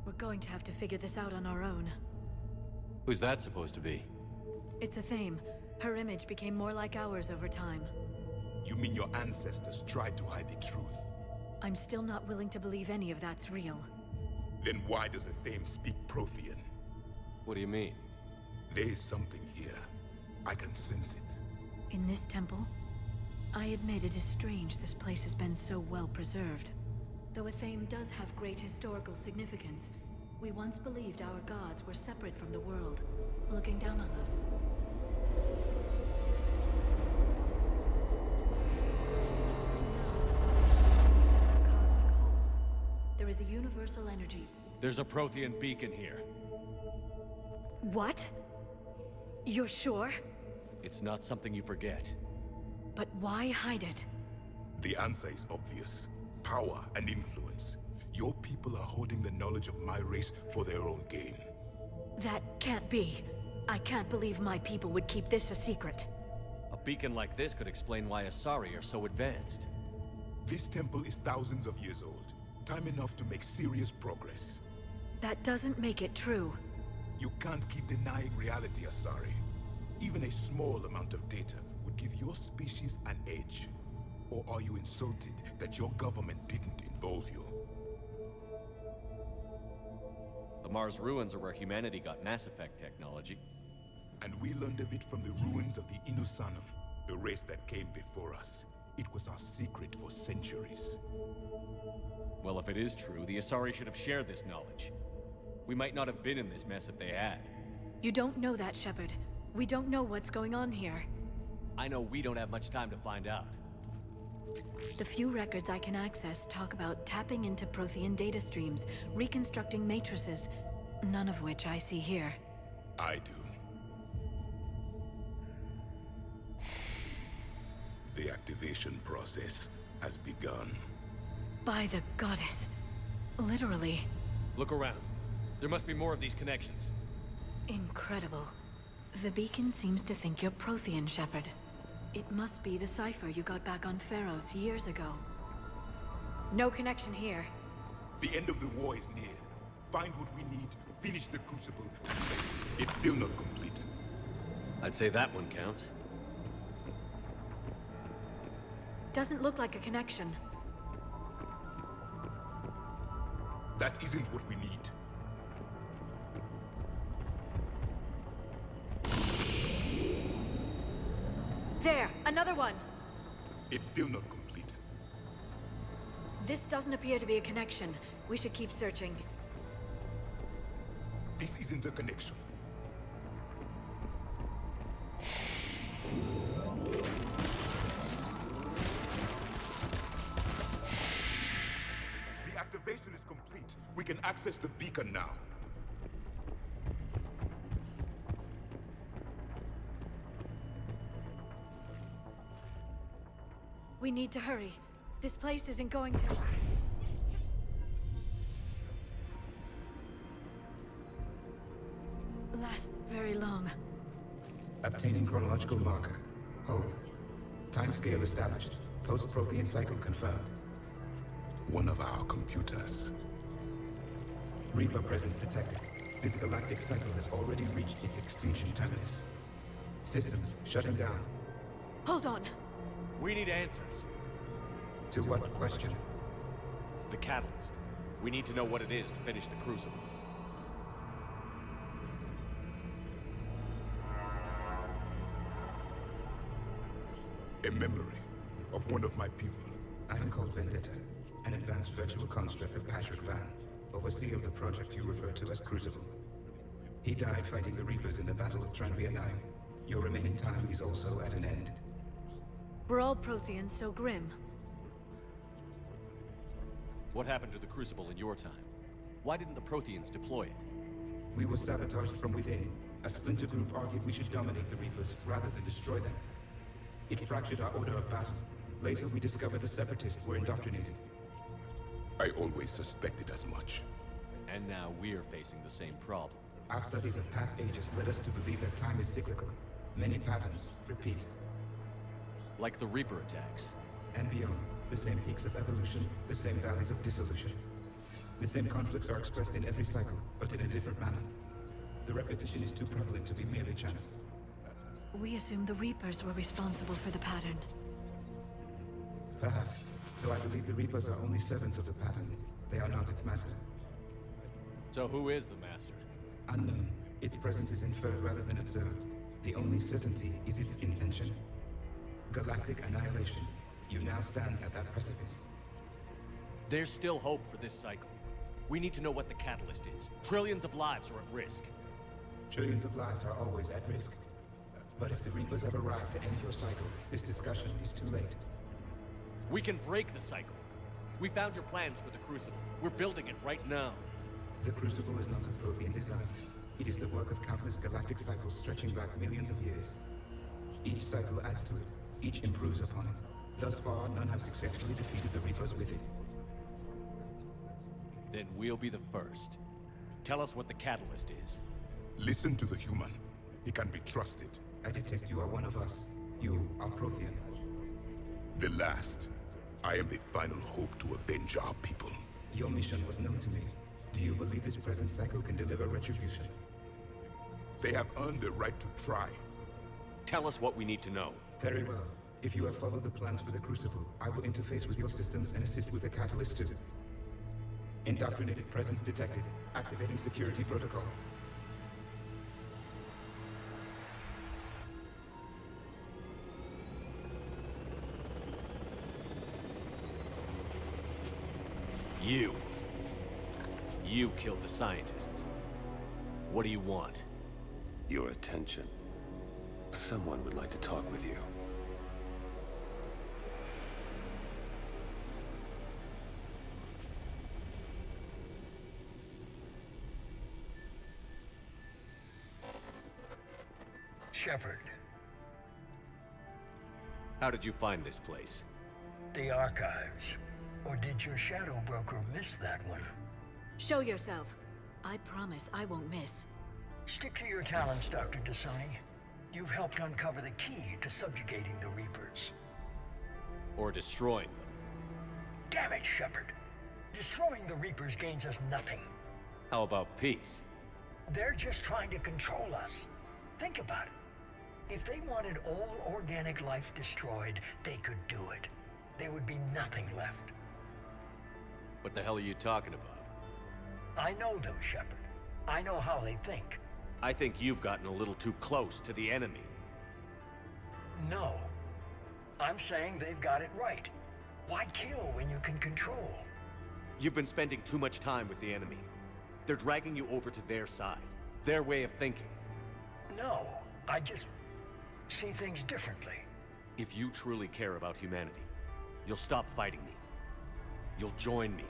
We're going to have to figure this out on our own. Who's that supposed to be? It's Athame. Her image became more like ours over time. You mean your ancestors tried to hide the truth? I'm still not willing to believe any of that's real. Then why does Athame speak Prothean? What do you mean? There is something here. I can sense it. In this temple? I admit it is strange this place has been so well preserved. Though Athame does have great historical significance, we once believed our gods were separate from the world, looking down on us. There is a universal energy. There's a Prothean beacon here. What? You're sure? It's not something you forget. But why hide it? The answer is obvious. Power and influence. Your people are holding the knowledge of my race for their own gain. That can't be. I can't believe my people would keep this a secret. A beacon like this could explain why Asari are so advanced. This temple is thousands of years old. Time enough to make serious progress. That doesn't make it true. You can't keep denying reality, Asari. Even a small amount of data would give your species an edge. Or are you insulted that your government didn't involve you? The Mars ruins are where humanity got Mass Effect technology. And we learned of it from the ruins of the Inusanum, the race that came before us. It was our secret for centuries. Well, if it is true, the Asari should have shared this knowledge. We might not have been in this mess if they had. You don't know that, Shepard. We don't know what's going on here. I know we don't have much time to find out. The few records I can access talk about tapping into Prothean data streams, reconstructing matrices, none of which I see here. I do. The activation process has begun. By the goddess. Literally. Look around. There must be more of these connections. Incredible. The beacon seems to think you're Prothean, Shepard. It must be the cipher you got back on Pharos years ago. No connection here. The end of the war is near. Find what we need, finish the Crucible. It's still not complete. I'd say that one counts. Doesn't look like a connection. That isn't what we need. There! Another one! It's still not complete. This doesn't appear to be a connection. We should keep searching. This is interconnection. The activation is complete. We can access the beacon now. We need to hurry. This place isn't going to... last very long. Obtaining chronological marker. Hold. Timescale established. Post-Prothean cycle confirmed. One of our computers. Reaper presence detected. This galactic cycle has already reached its extinction terminus. Systems shutting down. Hold on. We need answers. To what question? The catalyst. We need to know what it is to finish the Crucible. A memory of one of my people. I am called Vendetta, an advanced virtual construct of Patrick Van, overseer of the project you refer to as Crucible. He died fighting the Reapers in the Battle of Tranvia 9. Your remaining time is also at an end. Were all Protheans so grim? What happened to the Crucible in your time? Why didn't the Protheans deploy it? We were sabotaged from within. A splinter group argued we should dominate the Reapers rather than destroy them. It fractured our order of battle. Later, we discovered the Separatists were indoctrinated. I always suspected as much. And now we're facing the same problem. Our studies of past ages led us to believe that time is cyclical. Many patterns repeat. Like the Reaper attacks. And beyond, the same peaks of evolution, the same valleys of dissolution. The same conflicts are expressed in every cycle, but in a different manner. The repetition is too prevalent to be merely chance. We assumed the Reapers were responsible for the pattern. Perhaps, though I believe the Reapers are only servants of the pattern. They are not its master. So who is the master? Unknown. Its presence is inferred rather than observed. The only certainty is its intention. Galactic annihilation. You now stand at that precipice. There's still hope for this cycle. We need to know what the catalyst is. Trillions of lives are at risk. Trillions of lives are always at risk. But if the Reapers have arrived to end your cycle, this discussion is too late. We can break the cycle. We found your plans for the Crucible. We're building it right now. The Crucible is not of Prothean design. It is the work of countless galactic cycles stretching back millions of years. Each cycle adds to it. Each improves upon it. Thus far, none have successfully defeated the Reapers with it. Then we'll be the first. Tell us what the catalyst is. Listen to the human. He can be trusted. I detect you are one of us. You are Prothean. The last. I am the final hope to avenge our people. Your mission was known to me. Do you believe this present cycle can deliver retribution? They have earned the right to try. Tell us what we need to know. Very well. If you have followed the plans for the Crucible, I will interface with your systems and assist with the catalyst too. Indoctrinated presence detected. Activating security protocol. You killed the scientists. What do you want? Your attention. Someone would like to talk with you. Shepard. How did you find this place? The archives. Or did your shadow broker miss that one? Show yourself. I promise I won't miss. Stick to your talents, Dr. Dasani. You've helped uncover the key to subjugating the Reapers. Or destroying them. Damn it, Shepard. Destroying the Reapers gains us nothing. How about peace? They're just trying to control us. Think about it. If they wanted all organic life destroyed, they could do it. There would be nothing left. What the hell are you talking about? I know them, Shepard. I know how they think. I think you've gotten a little too close to the enemy. No. I'm saying they've got it right. Why kill when you can control? You've been spending too much time with the enemy. They're dragging you over to their side. Their way of thinking. No, I just see things differently. If you truly care about humanity, you'll stop fighting me. You'll join me.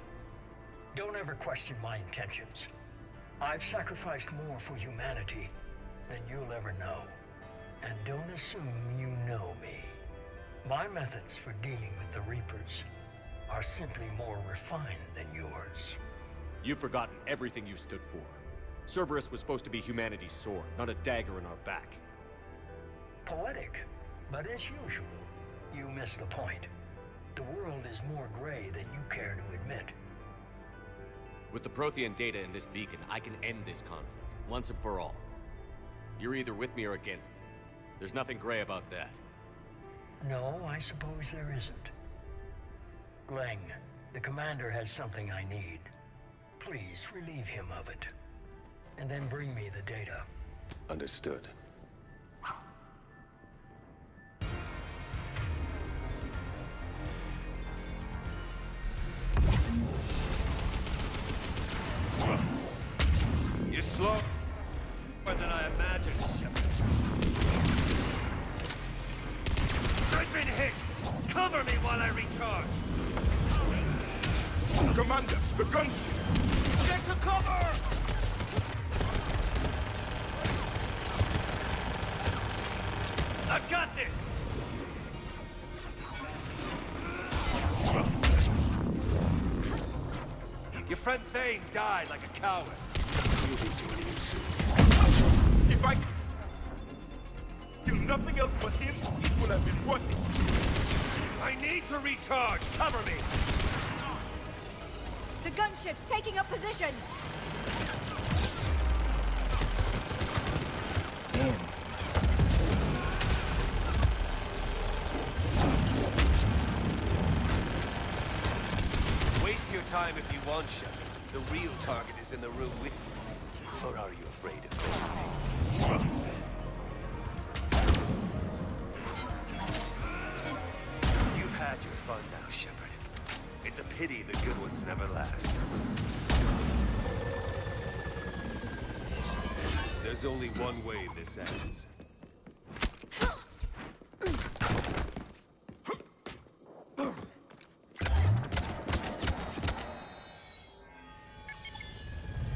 Don't ever question my intentions. I've sacrificed more for humanity than you'll ever know. And don't assume you know me. My methods for dealing with the Reapers are simply more refined than yours. You've forgotten everything you stood for. Cerberus was supposed to be humanity's sword, not a dagger in our back. Poetic, but as usual, you miss the point. The world is more gray than you care to admit. With the Prothean data in this beacon, I can end this conflict, once and for all. You're either with me or against me. There's nothing gray about that. No, I suppose there isn't. Leng, the commander has something I need. Please relieve him of it. And then bring me the data. Understood. You're slower than I imagined, Shepard. I've been hit! Cover me while I recharge! Commander, the gunship! Get to cover! I've got this! Your friend Thane died like a coward. You'll be joining him soon. If I kill nothing else but him, it would have been worth it. I need to recharge! Cover me! The gunship's taking up position! Waste your time if you want, Shepard. The real target is in the room with you. Or are you afraid of facing me? You've had your fun now, Shepard. It's a pity the good ones never last. There's only one way this ends.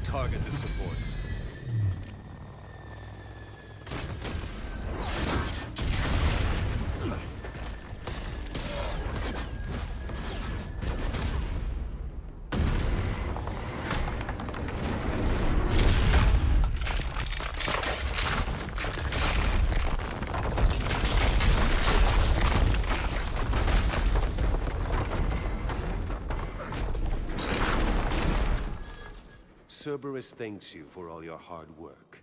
Target the supports. Cerberus thanks you for all your hard work.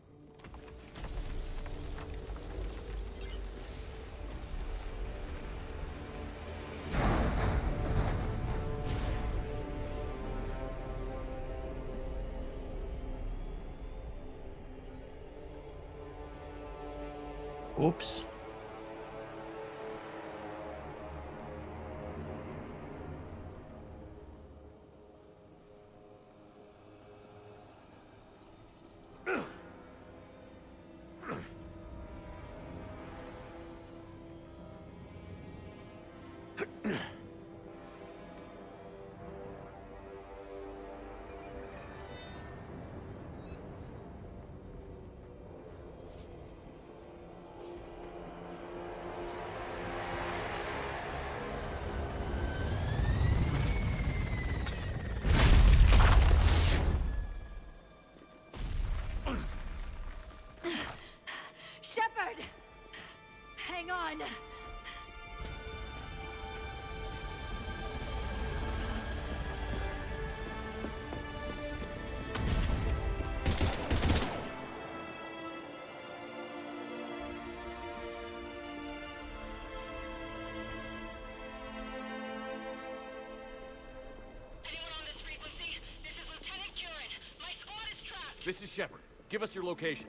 Oops. Shepard! Hang on! This is Shepard. Give us your location.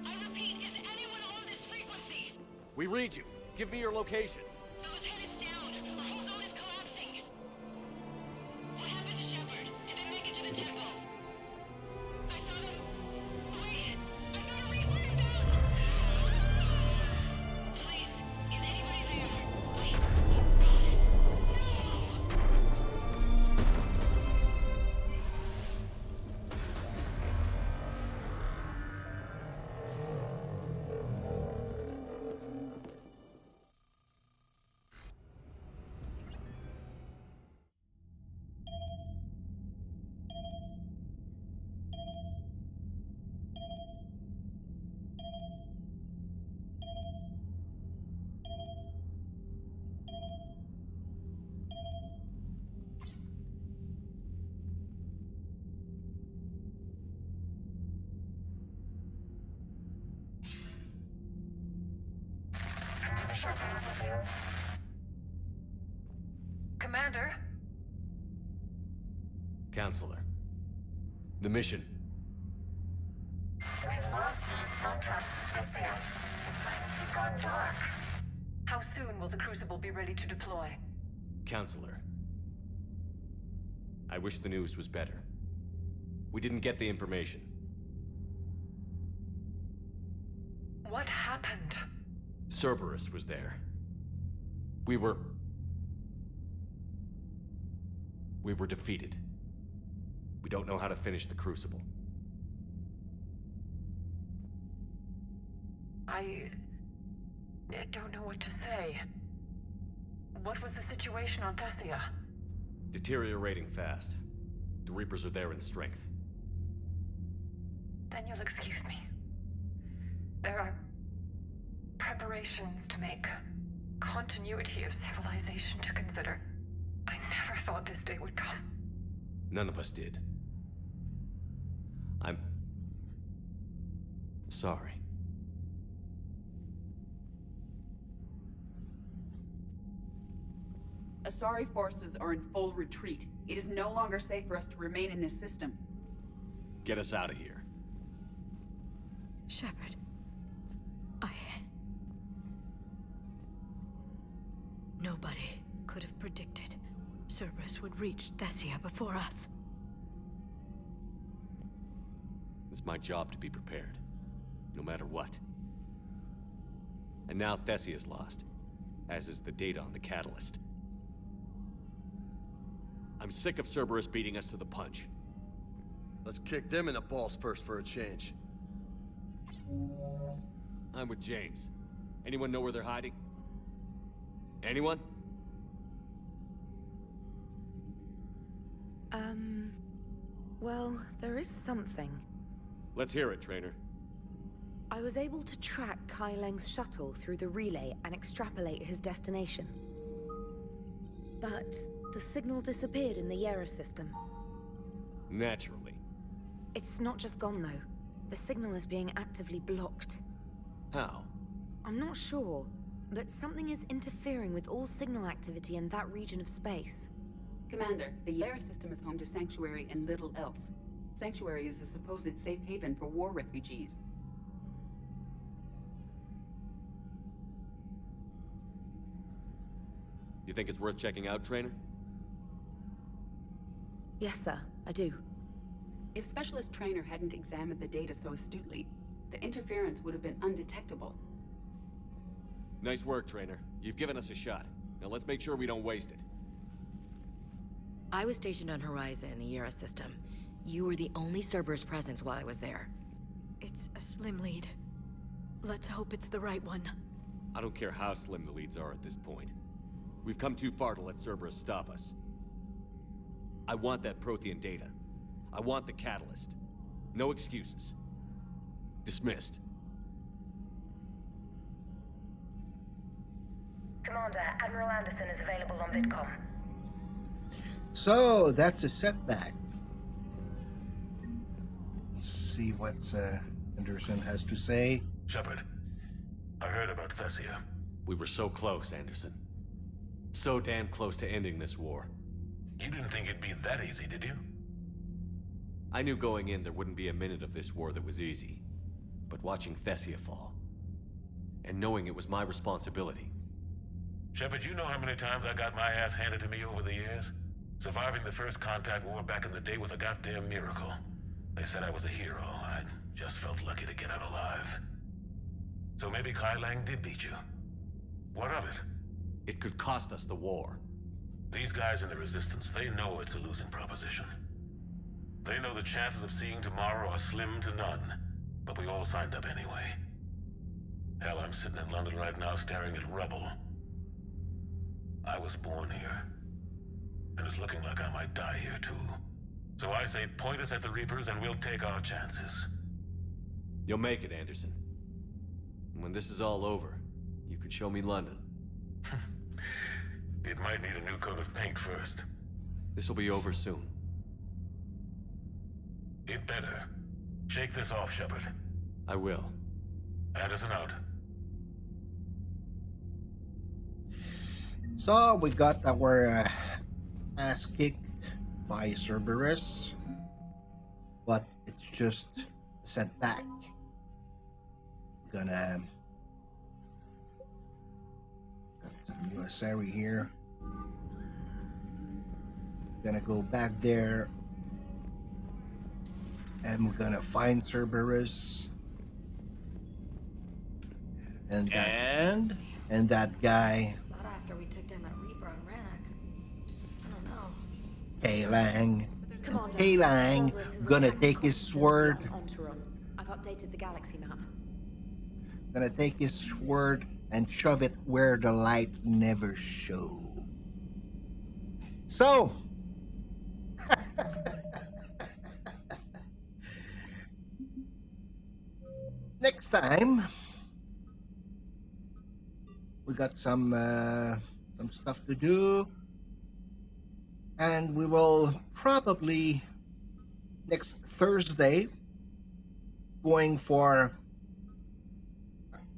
I repeat, is anyone on this frequency? We read you. Give me your location. The lieutenant's down. Our whole zone is collapsing. What happened to Shepard? Did they make it to the temple? I saw them. Wait. Commander? Counselor. The mission. We've lost contact with the It's gone dark. How soon will the Crucible be ready to deploy? Counselor. I wish the news was better. We didn't get the information. What happened? Cerberus was there. We were defeated. We don't know how to finish the Crucible. I don't know what to say. What was the situation on Thessia? Deteriorating fast. The Reapers are there in strength. Then you'll excuse me. There are preparations to make, continuity of civilization to consider. I never thought this day would come. None of us did. I'm sorry. Asari forces are in full retreat. It is no longer safe for us to remain in this system. Get us out of here. Shepard. Nobody could have predicted Cerberus would reach Thessia before us. It's my job to be prepared, no matter what. And now Thessia's lost, as is the data on the catalyst. I'm sick of Cerberus beating us to the punch. Let's kick them in the balls first for a change. I'm with James. Anyone know where they're hiding? Anyone? Well, there is something. Let's hear it, Trainer. I was able to track Kai Leng's shuttle through the relay and extrapolate his destination. But the signal disappeared in the Yera system. Naturally. It's not just gone, though. The signal is being actively blocked. How? I'm not sure, but something is interfering with all signal activity in that region of space. Commander, the Yera system is home to Sanctuary and little else. Sanctuary is a supposed safe haven for war refugees. You think it's worth checking out, Trainer? Yes, sir, I do. If Specialist Trainer hadn't examined the data so astutely, the interference would have been undetectable. Nice work, Trainer. You've given us a shot. Now let's make sure we don't waste it. I was stationed on Horizon in the Yera system. You were the only Cerberus presence while I was there. It's a slim lead. Let's hope it's the right one. I don't care how slim the leads are at this point. We've come too far to let Cerberus stop us. I want that Prothean data. I want the catalyst. No excuses. Dismissed. Commander, Admiral Anderson is available on VidCom. So, that's a setback. Let's see what Anderson has to say. Shepard, I heard about Thessia. We were so close, Anderson. So damn close to ending this war. You didn't think it'd be that easy, did you? I knew going in there wouldn't be a minute of this war that was easy. But watching Thessia fall, and knowing it was my responsibility. Shepard, you know how many times I got my ass handed to me over the years? Surviving the first contact war back in the day was a goddamn miracle. They said I was a hero. I just felt lucky to get out alive. So maybe Kai Lang did beat you. What of it? It could cost us the war. These guys in the Resistance, they know it's a losing proposition. They know the chances of seeing tomorrow are slim to none, but we all signed up anyway. Hell, I'm sitting in London right now staring at rubble. I was born here, and it's looking like I might die here too. So I say point us at the Reapers and we'll take our chances. You'll make it, Anderson. And when this is all over, you can show me London. It might need a new coat of paint first. This will be over soon. It better. Shake this off, Shepard. I will. Anderson out. So we got our ass kicked by Cerberus, but it's just a setback. Gonna got some new asari here. Gonna go back there, and we're gonna find Cerberus and that guy. Not after we took down that Reaper on Rannoch. I don't know. Kaylang. Come on, Kaylang Cerberus has gonna attacked take his sword. I've updated the galaxy map. Gonna take his sword and shove it where the light never showed. So, next time we got some stuff to do, and we will probably next Thursday going for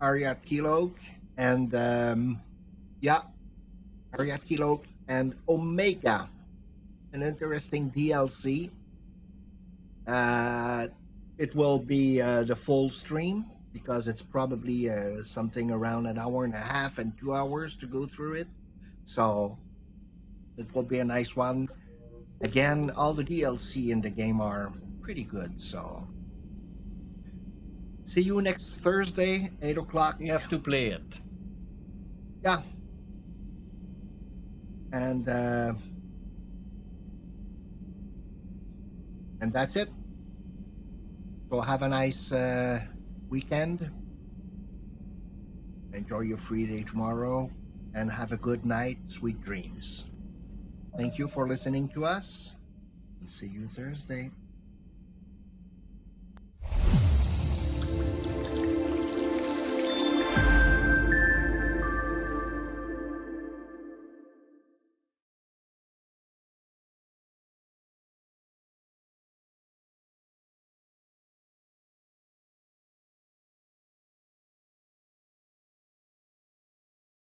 Ariat Kilok and Ariat Kilok and Omega, an interesting DLC. It will be the full stream because it's probably something around an hour and a half and 2 hours to go through it. So it will be a nice one. Again, all the DLC in the game are pretty good. So see you next Thursday, 8 o'clock. You have to play it. Yeah. And that's it. So have a nice weekend. Enjoy your free day tomorrow. And have a good night. Sweet dreams. Thank you for listening to us. And see you Thursday.